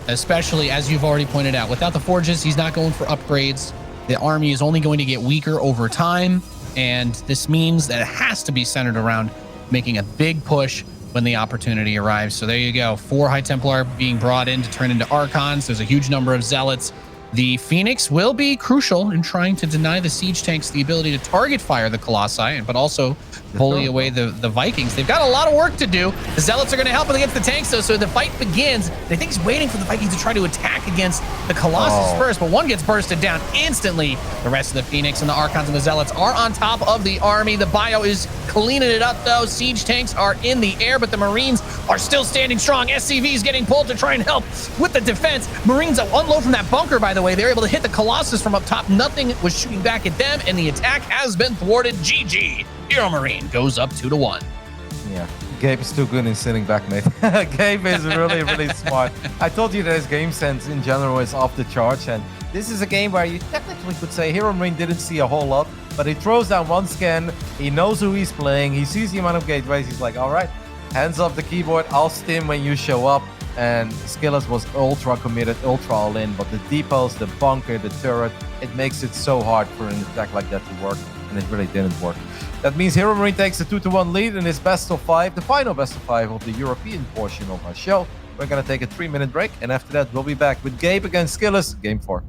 Especially, as you've already pointed out, without the forges, he's not going for upgrades. The army is only going to get weaker over time, and this means that it has to be centered around making a big push when the opportunity arrives. So there you go. 4 High Templar being brought in to turn into Archons. There's a huge number of Zealots. The Phoenix will be crucial in trying to deny the siege tanks the ability to target fire the Colossi, but also bully away the Vikings. They've got a lot of work to do. The Zealots are going to help against the tanks, though, so the fight begins. I think he's waiting for the Vikings to try to attack against the Colossus first, but one gets bursted down instantly. The rest of the Phoenix and the Archons and the Zealots are on top of the army. The Bio is cleaning it up, though. Siege tanks are in the air, but the Marines are still standing strong. SCV is getting pulled to try and help with the defense. Marines unload from that bunker, by the way. They're able to hit the Colossus from up top. Nothing was shooting back at them, and the attack has been thwarted. GG. HeRoMaRinE goes up 2-1. Yeah, Gabe is too good in sitting back, mate. Gabe is really, really smart. I told you that his game sense in general is off the charts, and this is a game where you technically could say HeRoMaRinE didn't see a whole lot, but he throws down one scan, he knows who he's playing, he sees the amount of gateways, he's like, all right, hands off the keyboard, I'll stim when you show up. And SKillous was ultra committed, ultra all in, but the depots, the bunker, the turret, it makes it so hard for an attack like that to work, and it really didn't work. That means HeRoMaRinE takes a 2-1 lead in his best of 5, the final best of 5 of the European portion of our show. We're gonna take a 3-minute break, and after that we'll be back with Gabe against SKillous, Game 4.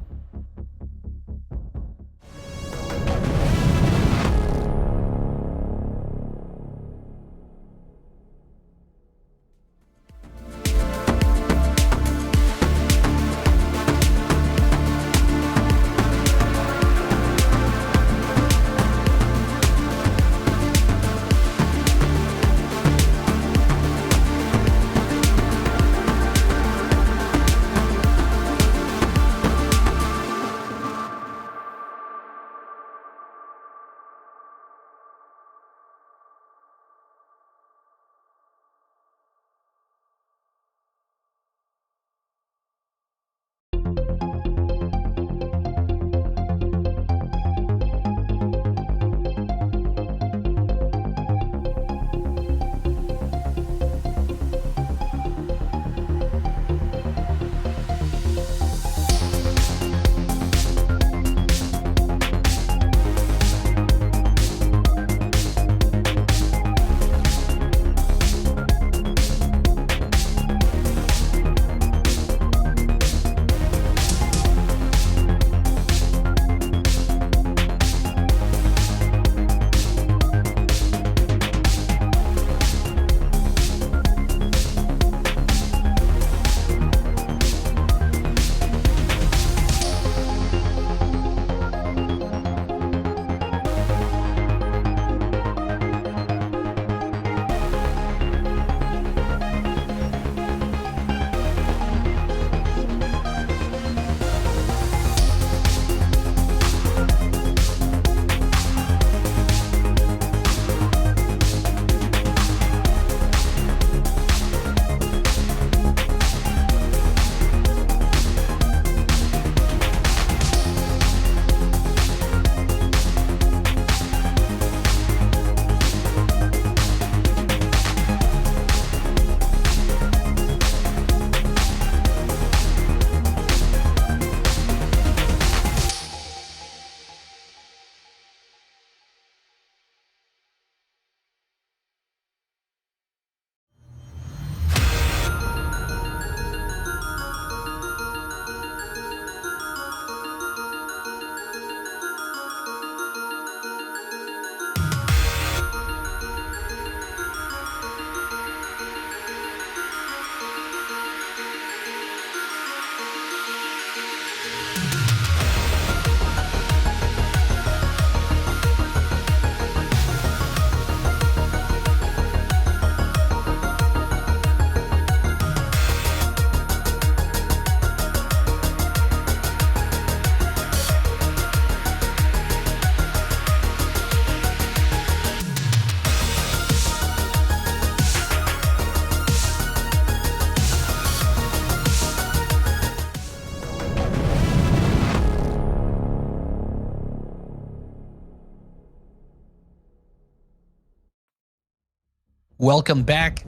Welcome back.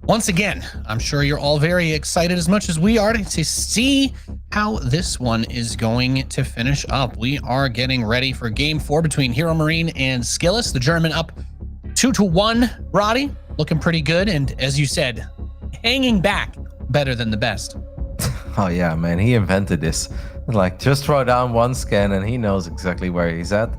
Once again, I'm sure you're all very excited as much as we are to see how this one is going to finish up. We are getting ready for game 4 between HeRoMaRinE and SKillous. The German up 2-1. Roddy, looking pretty good. And as you said, hanging back better than the best. Oh yeah, man, he invented this. Like, just throw down one scan and he knows exactly where he's at.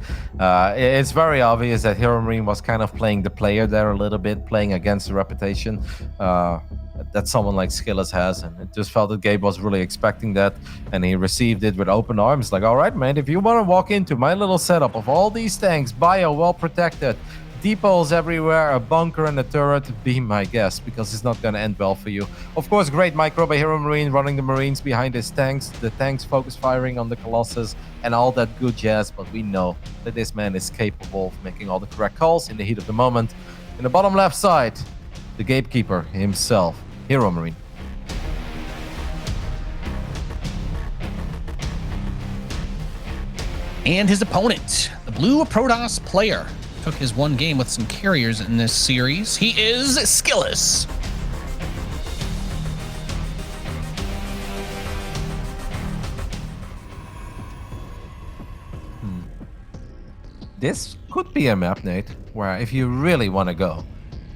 It's very obvious that HeRoMaRinE was kind of playing the player there a little bit, playing against the reputation that someone like SKillous has. And it just felt that Gabe was really expecting that, and he received it with open arms. Like, all right, man, if you want to walk into my little setup of all these tanks, bio well protected, depots everywhere, a bunker and a turret, be my guest, because it's not going to end well for you. Of course, great micro by HeRoMaRinE, running the Marines behind his tanks, the tanks focus firing on the Colossus, and all that good jazz, but we know that this man is capable of making all the correct calls in the heat of the moment. In the bottom left side, the gatekeeper himself, HeRoMaRinE. And his opponent, the blue Protoss player, took his one game with some carriers in this series. He is SKillous. This could be a map, Nate, where if you really want to go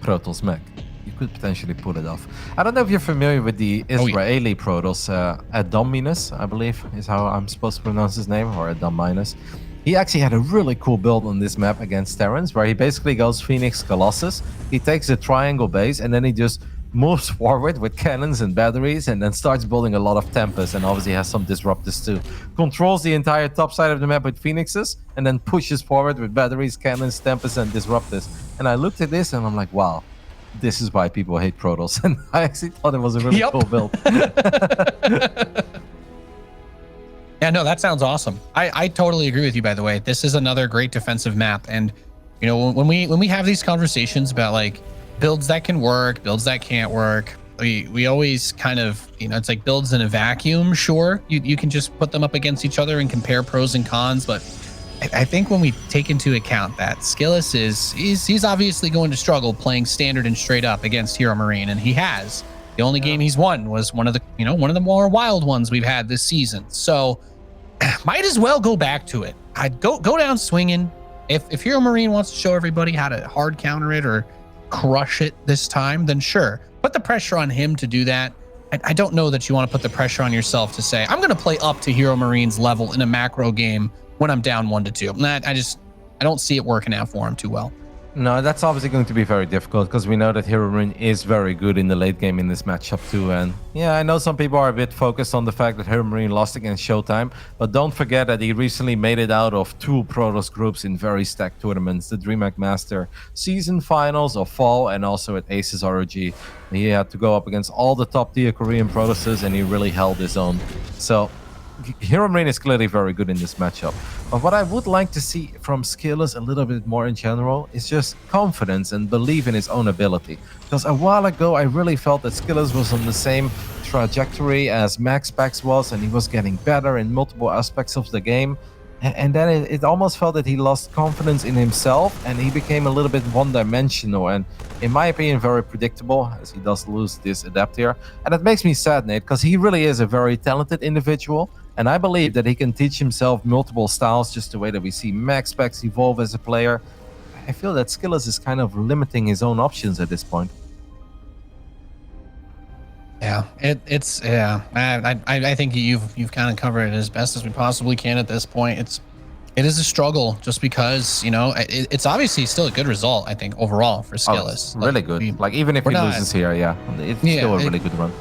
Protoss mech, you could potentially pull it off. I don't know if you're familiar with the Israeli Protoss, Adominus, I believe is how I'm supposed to pronounce his name, or Adominus. He actually had a really cool build on this map against Terrans, where he basically goes Phoenix Colossus. He takes the triangle base, and then he just moves forward with cannons and batteries, and then starts building a lot of Tempest, and obviously has some disruptors too. Controls the entire top side of the map with Phoenixes, and then pushes forward with batteries, cannons, Tempest, and disruptors. And I looked at this, and I'm like, wow, this is why people hate Protoss. And I actually thought it was a really cool build. Yeah, no, that sounds awesome. I totally agree with you, by the way. This is another great defensive map. And, you know, when we have these conversations about like builds that can work, builds that can't work, we always kind of, you know, it's like builds in a vacuum. Sure, you can just put them up against each other and compare pros and cons. But I think when we take into account that SKillous he's obviously going to struggle playing standard and straight up against HeRoMaRinE, and he has. The only game he's won was one of the more wild ones we've had this season. So might as well go back to it. I'd go down swinging. If HeRoMaRinE wants to show everybody how to hard counter it or crush it this time, then sure. Put the pressure on him to do that. I don't know that you want to put the pressure on yourself to say, I'm going to play up to HeRoMaRinE's level in a macro game when I'm down 1-2. I don't see it working out for him too well. No, that's obviously going to be very difficult, because we know that HeRoMaRinE is very good in the late game in this matchup too. And yeah, I know some people are a bit focused on the fact that HeRoMaRinE lost against Showtime, but don't forget that he recently made it out of 2 Protoss groups in very stacked tournaments, the DreamHack Master season finals of fall, and also at Aces ROG. He had to go up against all the top tier Korean Protosses, and he really held his own. So HeRoMaRinE is clearly very good in this matchup. But what I would like to see from SKillous a little bit more in general is just confidence and belief in his own ability. Because a while ago, I really felt that SKillous was on the same trajectory as MaxPax was, and he was getting better in multiple aspects of the game. And then it almost felt that he lost confidence in himself, and he became a little bit one-dimensional, and in my opinion, very predictable, as he does lose this Adept here. And it makes me sad, Nate, because he really is a very talented individual, and I believe that he can teach himself multiple styles, just the way that we see MaxPax evolve as a player. I feel that SKillous is kind of limiting his own options at this point. Yeah, I think you've kind of covered it as best as we possibly can at this point. It is a struggle, just because, you know, it's obviously still a good result, I think, overall for SKillous. Oh, really good. Like, even if he loses here, it's still a really good run.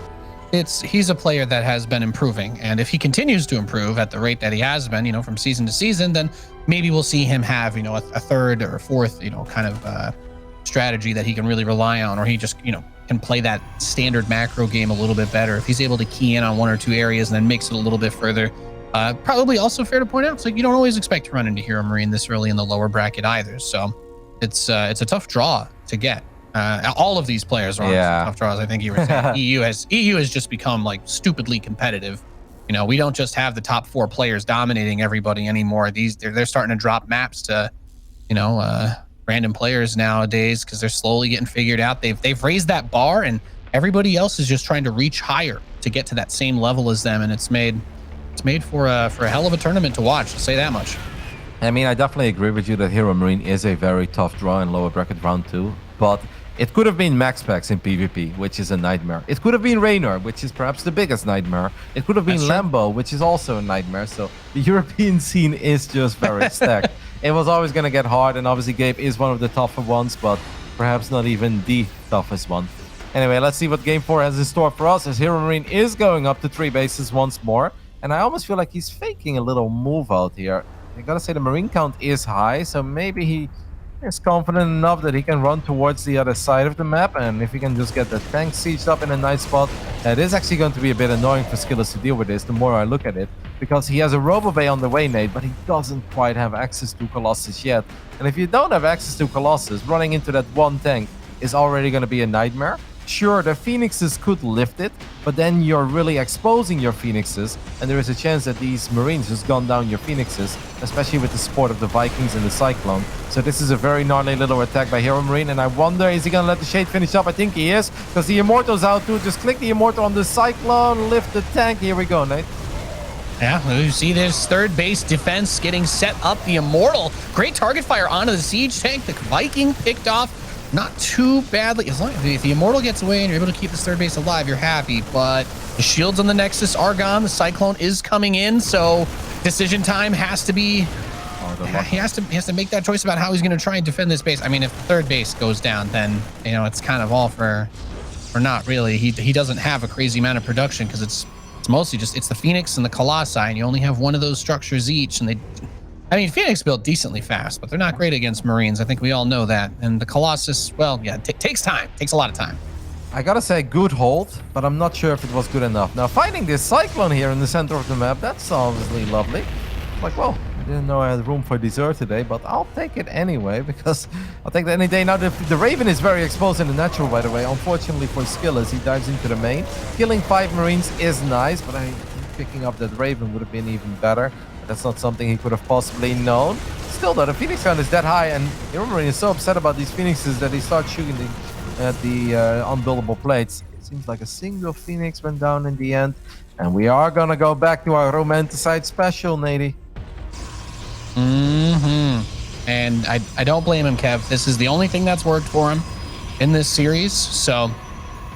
He's a player that has been improving, and if he continues to improve at the rate that he has been, you know, from season to season, then maybe we'll see him have, you know, a third or fourth, you know, kind of strategy that he can really rely on, or he just, you know, can play that standard macro game a little bit better if he's able to key in on 1 or 2 areas and then mix it a little bit further. Probably also fair to point out, it's like you don't always expect to run into HeRoMaRinE this early in the lower bracket either, so it's a tough draw to get. All of these players are tough draws. I think you were saying EU has just become like stupidly competitive. You know, we don't just have the top 4 players dominating everybody anymore. They're starting to drop maps to, you know, random players nowadays, because they're slowly getting figured out. They've raised that bar, and everybody else is just trying to reach higher to get to that same level as them, and it's made for a hell of a tournament to watch, I'll say that much. I mean, I definitely agree with you that HeRoMaRinE is a very tough draw in lower bracket round 2, but It could have been Max Packs in PvP, which is a nightmare. It could have been Raynor, which is perhaps the biggest nightmare. It could have been Lambo, which is also a nightmare. So the European scene is just very stacked. It was always going to get hard, and obviously Gabe is one of the tougher ones, but perhaps not even the toughest one. Anyway, let's see what Game 4 has in store for us, as HeRoMaRinE is going up to 3 bases once more. And I almost feel like he's faking a little move out here. I gotta say the Marine count is high, so maybe he is confident enough that he can run towards the other side of the map, and if he can just get the tank sieged up in a nice spot, it is actually going to be a bit annoying for SKillous to deal with this the more I look at it, because he has a Robobay on the way, Nate, but he doesn't quite have access to Colossus yet. And if you don't have access to Colossus, running into that one tank is already going to be a nightmare. Sure, the Phoenixes could lift it, but then you're really exposing your Phoenixes, and there is a chance that these Marines just gun down your Phoenixes, especially with the support of the Vikings and the Cyclone. So this is a very gnarly little attack by HeRoMaRinE, and I wonder, is he gonna let the Shade finish up? I think he is, because the Immortal's out too. Just click the Immortal on the Cyclone, lift the tank. Here we go, Nate. Yeah, you see this third base defense getting set up. The Immortal, great target fire onto the siege tank. The Viking picked off not too badly. As long as if the Immortal gets away and you're able to keep this third base alive, you're happy. But the shields on the Nexus are gone. The Cyclone is coming in, so decision time has to be. He has to make that choice about how he's going to try and defend this base. I mean, if the third base goes down, then it's kind of all for not really. He doesn't have a crazy amount of production because it's mostly just the Phoenix and the Colossi, and you only have one of those structures each, and Phoenix built decently fast, but they're not great against Marines. I think we all know that. And the Colossus, well, yeah, takes time. Takes a lot of time. I gotta say, good hold, but I'm not sure if it was good enough. Now, finding this Cyclone here in the center of the map, that's obviously lovely. Like, well, I didn't know I had room for dessert today, but I'll take it anyway, because I'll take that any day. Now, the Raven is very exposed in the natural, by the way. Unfortunately for SKillous, he dives into the main. Killing 5 Marines is nice, but I think picking up that Raven would have been even better. That's not something he could have possibly known. Still though, the Phoenix count is that high, and HeRoMaRinE is so upset about these Phoenixes that he starts shooting at the unbuildable plates. It seems like a single Phoenix went down in the end, and we are gonna go back to our Romanticide special, Nady. And I don't blame him, Kev. This is the only thing that's worked for him in this series, so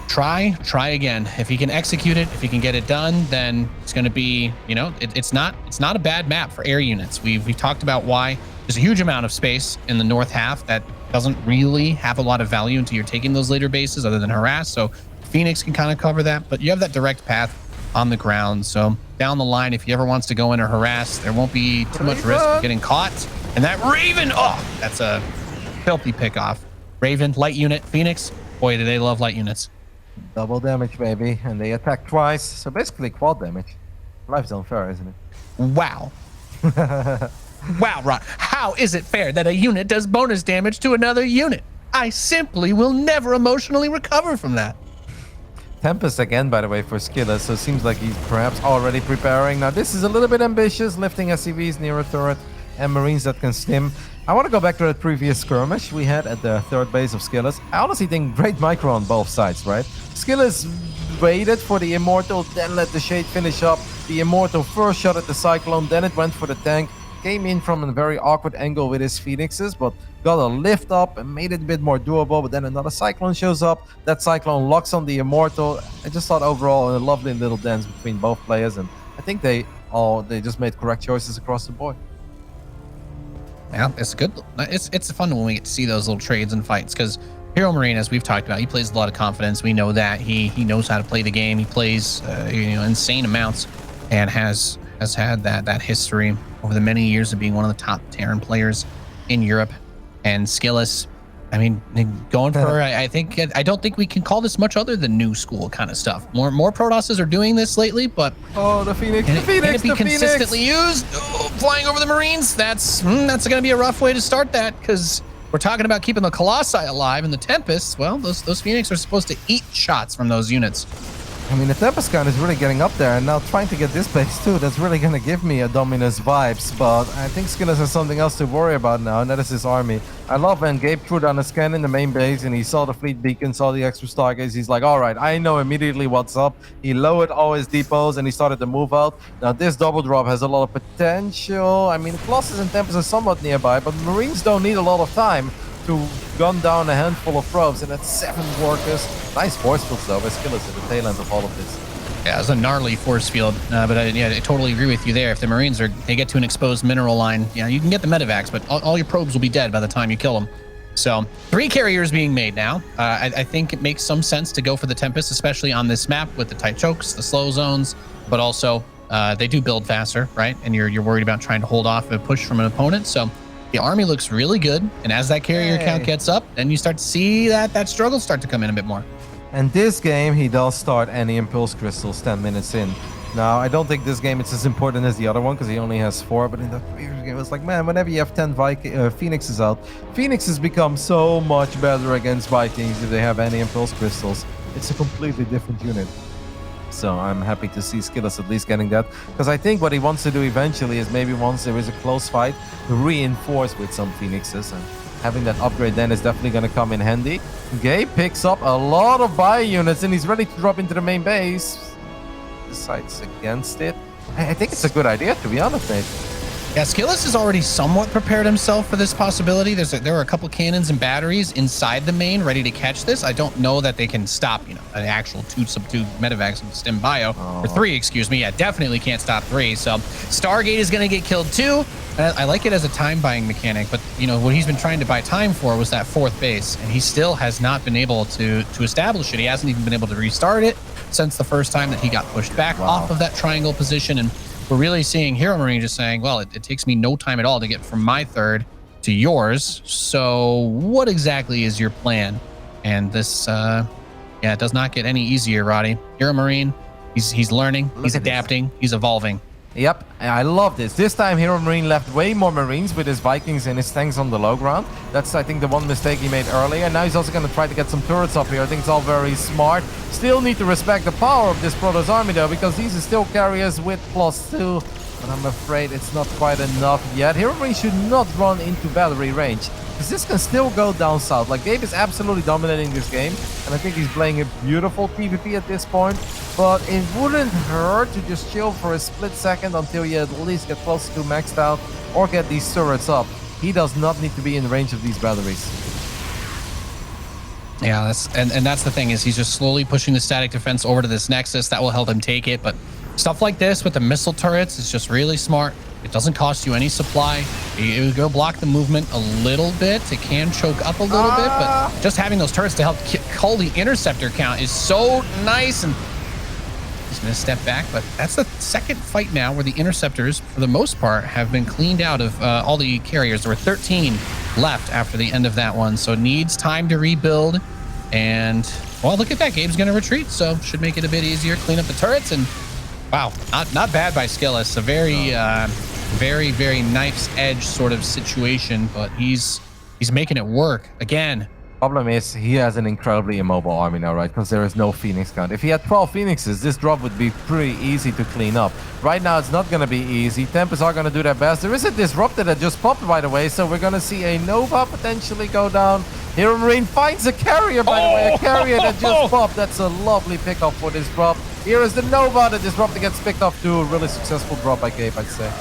try again. If he can execute it, if he can get it done, then it's going to be, it's not a bad map for air units. We've talked about why there's a huge amount of space in the north half that doesn't really have a lot of value until you're taking those later bases other than harass. So Phoenix can kind of cover that, but you have that direct path on the ground. So down the line, if he ever wants to go in or harass, there won't be too much risk of getting caught. And that Raven, that's a filthy pickoff. Raven, light unit, Phoenix, boy, do they love light units. Double damage, baby, and they attack twice, so basically quad damage. Life's unfair, isn't it? Wow. Wow, Ron. How is it fair that a unit does bonus damage to another unit? I simply will never emotionally recover from that. Tempest again, by the way, for SKillous, so it seems like he's perhaps already preparing. Now, this is a little bit ambitious, lifting SCVs near a turret and Marines that can stim. I want to go back to that previous skirmish we had at the third base of SKillous. I honestly think great micro on both sides, right? SKillous waited for the Immortal, then let the Shade finish up. The Immortal first shot at the Cyclone, then it went for the tank. Came in from a very awkward angle with his Phoenixes, but got a lift up and made it a bit more doable. But then another Cyclone shows up. That Cyclone locks on the Immortal. I just thought overall a lovely little dance between both players, and I think they just made correct choices across the board. Yeah, it's good. It's fun when we get to see those little trades and fights, because HeRoMaRinE, as we've talked about, he plays a lot of confidence. We know that he knows how to play the game. He plays insane amounts and has had that history over the many years of being one of the top Terran players in Europe. And SKillous, I mean, going for I don't think we can call this much other than new school kind of stuff. More Protosses are doing this lately, but the Phoenix, can it be consistently used? Flying over the Marines, that's going to be a rough way to start that, because we're talking about keeping the Colossi alive and the Tempests. Well, those Phoenix are supposed to eat shots from those units. I mean, the Tempest count is really getting up there, and now trying to get this base too, that's really going to give me a Dominus vibes, but I think SKillous has something else to worry about now, and that is his army. I love when Gabe threw down a scan in the main base, and he saw the fleet beacon, saw the extra stargates. He's like, all right, I know immediately what's up. He lowered all his depots, and he started to move out. Now, this double drop has a lot of potential. I mean, Colossus and Tempest are somewhat nearby, but Marines don't need a lot of time. to gun down a handful of probes, and that's 7 workers. Nice force fields though by SKillous at the tail end of all of this. Yeah, it's a gnarly force field, but I totally agree with you there. If the Marines they get to an exposed mineral line, yeah, you can get the medevacs, but all your probes will be dead by the time you kill them. So 3 carriers being made now. I think it makes some sense to go for the Tempest, especially on this map with the tight chokes, the slow zones, but also they do build faster, right? And you're worried about trying to hold off a push from an opponent. So the army looks really good, and as that carrier count gets up, then you start to see that struggle start to come in a bit more. And this game, he does start any impulse crystals 10 minutes in. Now, I don't think this game it's as important as the other one because he only has 4. But in the previous game, it's like, man, whenever you have 10 Phoenixes out, Phoenixes become so much better against Vikings if they have any impulse crystals. It's a completely different unit. So I'm happy to see SKillous at least getting that. Because I think what he wants to do eventually is maybe once there is a close fight, reinforce with some Phoenixes. And having that upgrade then is definitely going to come in handy. Gabe picks up a lot of bio units and he's ready to drop into the main base. Decides against it. I think it's a good idea, to be honest, mate. Yeah, SKillous has already somewhat prepared himself for this possibility. There are a couple cannons and batteries inside the main ready to catch this. I don't know that they can stop, an actual 2 sub-2 medevacs with stim bio. Or 3, excuse me. Yeah, definitely can't stop 3. So Stargate is going to get killed too. And I like it as a time buying mechanic, but what he's been trying to buy time for was that 4th base, and he still has not been able to establish it. He hasn't even been able to restart it since the first time that he got pushed back off of that triangle position. And we're really seeing HeRoMaRinE just saying, well, it takes me no time at all to get from my 3rd to yours. So what exactly is your plan? And this, it does not get any easier, Roddy. HeRoMaRinE, he's learning, he's adapting, he's evolving. Yep, I love this. This time HeRoMaRinE left way more Marines with his Vikings and his tanks on the low ground. That's, I think, the one mistake he made earlier. Now he's also going to try to get some turrets up here. I think it's all very smart. Still need to respect the power of this Protoss army, though, because these are still carriers with +2. But I'm afraid it's not quite enough yet. HeRoMaRinE should not run into battery range, because this can still go down south. Like, Gabe is absolutely dominating this game, and I think he's playing a beautiful PvP at this point. But it wouldn't hurt to just chill for a split second until you at least get close to maxed out or get these turrets up. He does not need to be in range of these batteries. Yeah, that's the thing, is he's just slowly pushing the static defense over to this Nexus. That will help him take it, but stuff like this with the missile turrets is just really smart. It doesn't cost you any supply. You go block the movement a little bit. It can choke up a little bit, but just having those turrets to help cull the interceptor count is so nice. And he's going to step back, but that's the 2nd fight now where the interceptors, for the most part, have been cleaned out of all the carriers. There were 13 left after the end of that one, so needs time to rebuild. And, well, look at that. Gabe's going to retreat, so should make it a bit easier. Clean up the turrets, and wow, not bad by SKillous. A very, very knife's edge sort of situation, but he's making it work again. Problem is, he has an incredibly immobile army now, right? Because there is no Phoenix count. If he had 12 Phoenixes, this drop would be pretty easy to clean up. Right now, it's not going to be easy. Tempests are going to do their best. There is a Disruptor that just popped right away, so we're going to see a Nova potentially go down. HeRoMaRinE finds a carrier, by the way. A carrier that just popped. That's a lovely pickup for this drop. Here is the Nova. The Disruptor gets picked up too. A really successful drop by Gabe, I'd say.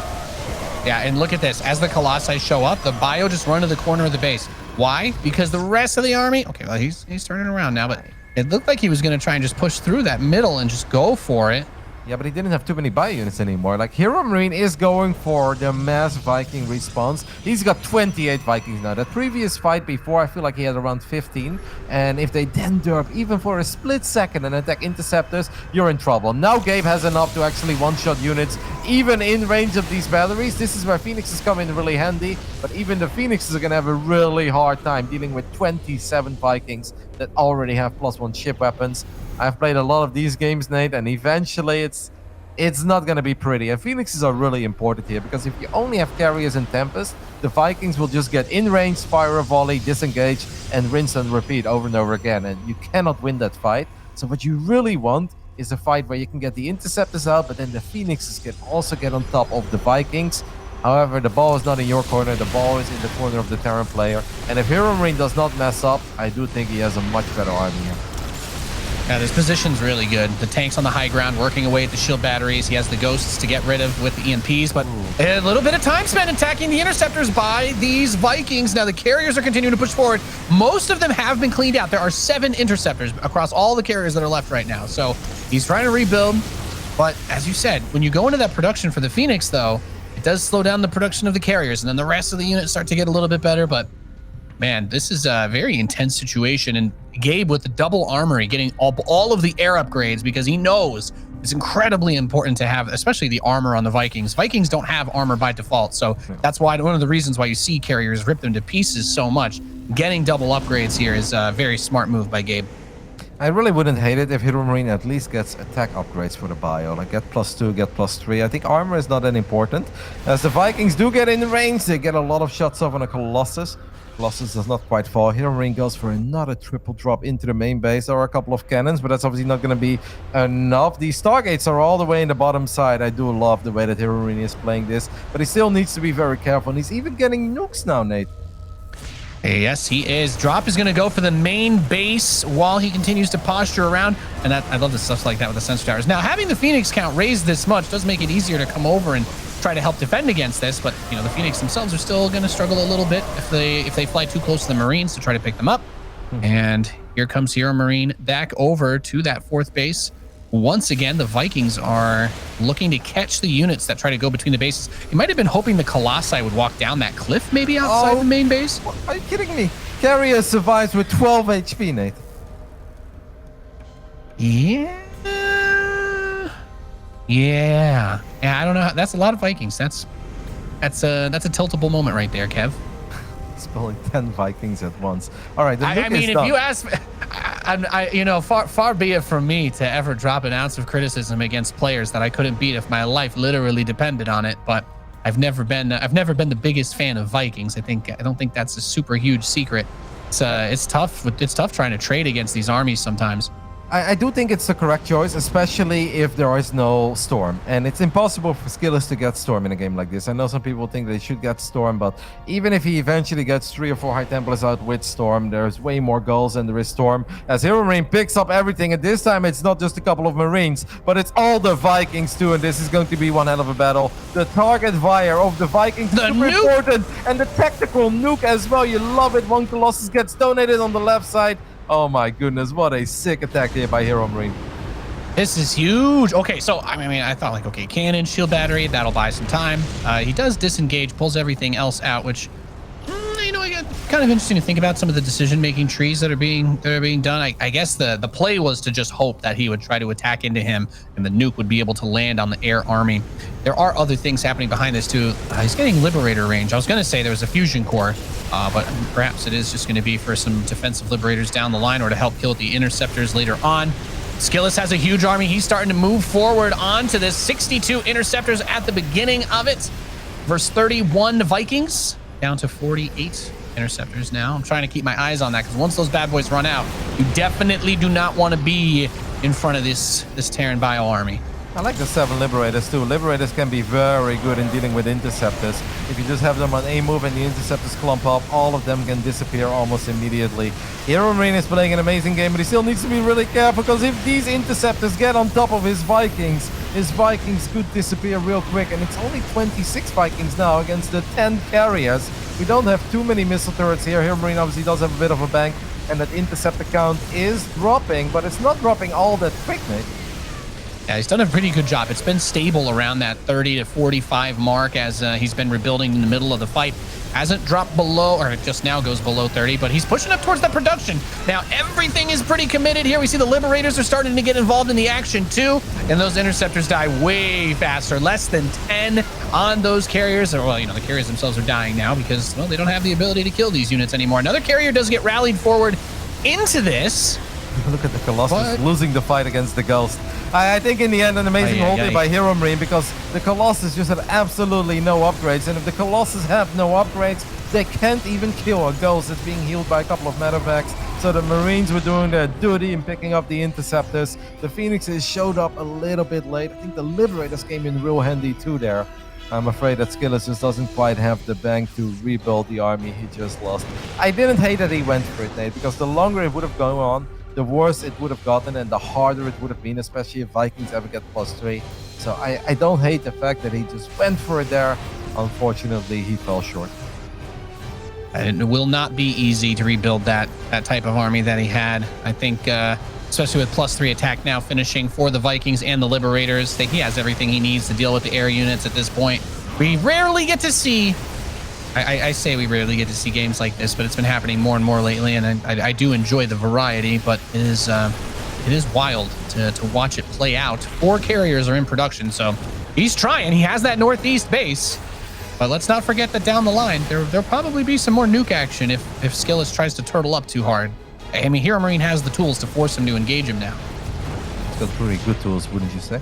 Yeah, and look at this. As the Colossi show up, the bio just run to the corner of the base. Why? Because the rest of the army... Okay, well, he's turning around now, but it looked like he was going to try and just push through that middle and just go for it. Yeah, but he didn't have too many bio units anymore. Like, HeRoMaRinE is going for the mass Viking response. He's got 28 Vikings now. That previous fight before, I feel like he had around 15. And if they then derp even for a split second and attack interceptors, you're in trouble. Now Gabe has enough to actually one-shot units, even in range of these batteries. This is where Phoenixes come in really handy. But even the Phoenixes are going to have a really hard time dealing with 27 Vikings that already have +1 ship weapons. I've played a lot of these games, Nate, and eventually it's not going to be pretty. And Phoenixes are really important here, because if you only have carriers and Tempest, the Vikings will just get in range, fire a volley, disengage, and rinse and repeat over and over again. And you cannot win that fight. So what you really want is a fight where you can get the interceptors out, but then the Phoenixes can also get on top of the Vikings. However, the ball is not in your corner. The ball is in the corner of the Terran player. And if HeRoMaRinE does not mess up, I do think he has a much better army here. Yeah, this position's really good. The tank's on the high ground, working away at the shield batteries. He has the ghosts to get rid of with the EMPs, but a little bit of time spent attacking the interceptors by these Vikings. Now the carriers are continuing to push forward. Most of them have been cleaned out. There are 7 interceptors across all the carriers that are left right now. So he's trying to rebuild. But as you said, when you go into that production for the Phoenix, though, it does slow down the production of the carriers, and then the rest of the units start to get a little bit better. But man, this is a very intense situation. And Gabe with the double armory, getting all of the air upgrades, because he knows it's incredibly important to have, especially the armor on the Vikings. Vikings don't have armor by default. So that's why one of the reasons why you see carriers rip them to pieces so much. Getting double upgrades here is a very smart move by Gabe. I really wouldn't hate it if HeRoMaRinE at least gets attack upgrades for the bio. Like get +2, get +3. I think armor is not that important. As the Vikings do get in range, they get a lot of shots off on a Colossus. Colossus does not quite fall. HeRoMaRinE goes for another triple drop into the main base. There are a couple of cannons, but that's obviously not going to be enough. These Stargates are all the way in the bottom side. I do love the way that HeRoMaRinE is playing this, but he still needs to be very careful. And he's even getting nukes now, Nate. Yes, he is. Drop is going to go for the main base while he continues to posture around. And I love the stuff like that with the sensor towers. Now, having the Phoenix count raised this much does make it easier to come over and try to help defend against this. But, you know, the Phoenix themselves are still going to struggle a little bit if they fly too close to the Marines to try to pick them up. And here comes HeRoMaRinE back over to that 4th base. Once again, the Vikings are looking to catch the units that try to go between the bases. He might have been hoping the Colossi would walk down that cliff maybe outside the main base. Are you kidding me? Carrier survives with 12 HP, Nate. Yeah, I don't know. That's a lot of Vikings. That's a tiltable moment right there, Kev. Spelling 10 Vikings at once. All right. I mean, if you ask, you know, far be it from me to ever drop an ounce of criticism against players that I couldn't beat if my life literally depended on it. But I've never been the biggest fan of Vikings. I don't think that's a super huge secret. It's tough. It's tough trying to trade against these armies sometimes. I do think it's the correct choice, especially if there is no Storm. And it's impossible for SKillous to get Storm in a game like this. I know some people think they should get Storm, but even if he eventually gets 3 or 4 High Templars out with Storm, there's way more goals than there is Storm. As HeRoMaRinE picks up everything, and this time it's not just a couple of Marines, but it's all the Vikings too, and this is going to be one hell of a battle. The target fire of the Vikings is super important, and the tactical nuke as well. You love it. One Colossus gets donated on the left side. Oh my goodness, what a sick attack here by HeRoMaRinE. This is huge. Okay, so I mean, I thought like, okay, cannon, shield battery, that'll buy some time. He does disengage, pulls everything else out, which, you know, kind of interesting to think about some of the decision-making trees that are being done. I guess the play was to just hope that he would try to attack into him and the nuke would be able to land on the air army. There are other things happening behind this too. He's getting Liberator range. I was going to say there was a fusion core, but perhaps it is just going to be for some defensive Liberators down the line or to help kill the interceptors later on. SKillous has a huge army. He's starting to move forward onto this. 62 interceptors at the beginning of it. Versus 31 Vikings. Down to 48 interceptors now. I'm trying to keep my eyes on that because once those bad boys run out, you definitely do not want to be in front of this Terran bio army. I like the 7 Liberators too. Liberators can be very good in dealing with interceptors. If you just have them on a move and the interceptors clump up, all of them can disappear almost immediately. HeRoMaRinE is playing an amazing game, but he still needs to be really careful because if these interceptors get on top of his Vikings could disappear real quick. And it's only 26 Vikings now against the 10 carriers. We don't have too many missile turrets here. HeRoMaRinE obviously does have a bit of a bank, and that interceptor count is dropping, but it's not dropping all that quick, mate. Yeah, he's done a pretty good job. It's been stable around that 30 to 45 mark as he's been rebuilding in the middle of the fight. Hasn't dropped below, or it just now goes below 30, but he's pushing up towards that production. Now, everything is pretty committed here. We see the Liberators are starting to get involved in the action too, and those interceptors die way faster. Less than 10 on those carriers. Or, well, you know, the carriers themselves are dying now because, well, they don't have the ability to kill these units anymore. Another carrier does get rallied forward into this. Look at the Colossus losing the fight against the Ghost. I think in the end an amazing hold by HeRoMaRinE because the Colossus just had absolutely no upgrades, and if the Colossus have no upgrades, they can't even kill a Ghost that's being healed by a couple of medevacs. So the Marines were doing their duty in picking up the interceptors. The Phoenixes showed up a little bit late. I think the Liberators came in real handy too there. I'm afraid that SKillous just doesn't quite have the bank to rebuild the army he just lost. I didn't hate that he went for it, Nate, because the longer it would have gone on, the worse it would have gotten and the harder it would have been, especially if Vikings ever get +3. So I don't hate the fact that he just went for it there. Unfortunately, he fell short. And it will not be easy to rebuild that type of army that he had. I think, especially with +3 attack now finishing for the Vikings and the Liberators, that he has everything he needs to deal with the air units at this point. We rarely get to see, I say we rarely get to see games like this, but it's been happening more and more lately, and I do enjoy the variety, but it is wild to watch it play out. 4 carriers are in production, so he's trying. He has that northeast base. But let's not forget that down the line, there'll probably be some more nuke action if SKillous tries to turtle up too hard. I mean, HeRoMaRinE has the tools to force him to engage him now. He's got pretty good tools, wouldn't you say?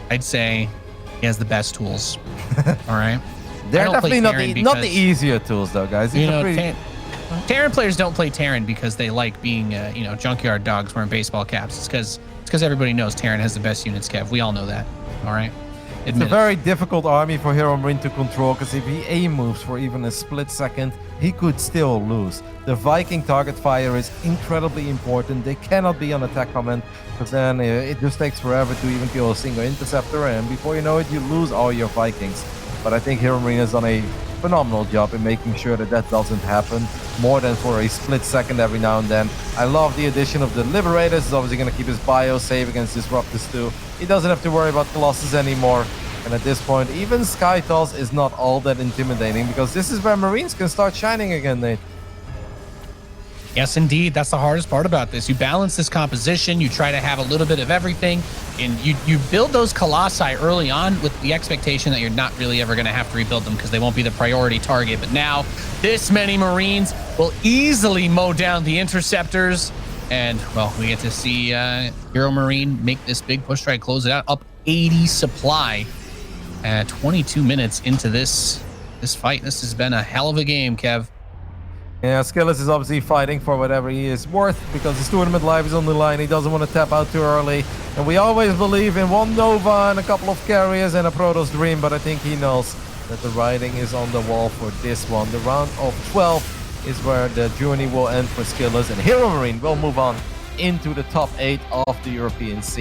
I'd say he has the best tools. All right. They're definitely not the easier tools, though, guys. You know, Terran players don't play Terran because they like being, junkyard dogs wearing baseball caps. It's because everybody knows Terran has the best units, Kev. We all know that. All right. It's a very difficult army for HeRoMaRinE to control, because if he A moves for even a split second, he could still lose. The Viking target fire is incredibly important. They cannot be on attack command, because then it just takes forever to even kill a single interceptor, and before you know it, you lose all your Vikings. But I think HeRoMaRinE has done a phenomenal job in making sure that that doesn't happen, more than for a split second every now and then. I love the addition of the Liberators. He's obviously going to keep his bio safe against Disruptors too. He doesn't have to worry about Colossus anymore. And at this point, even Skytoss is not all that intimidating, because this is where Marines can start shining again, Nate. Yes, indeed. That's the hardest part about this. You balance this composition. You try to have a little bit of everything. And you build those Colossi early on with the expectation that you're not really ever going to have to rebuild them because they won't be the priority target. But now, this many Marines will easily mow down the Interceptors. And, well, we get to see HeRoMaRinE make this big push, try to close it out. Up 80 supply at 22 minutes into this fight. This has been a hell of a game, Kev. Yeah, SKillous is obviously fighting for whatever he is worth, because his tournament life is on the line. He doesn't want to tap out too early. And we always believe in one Nova and a couple of carriers and a Protoss Dream, but I think he knows that the writing is on the wall for this one. The round of 12 is where the journey will end for SKillous, and HeRoMaRinE will move on into the top 8 of the European scene.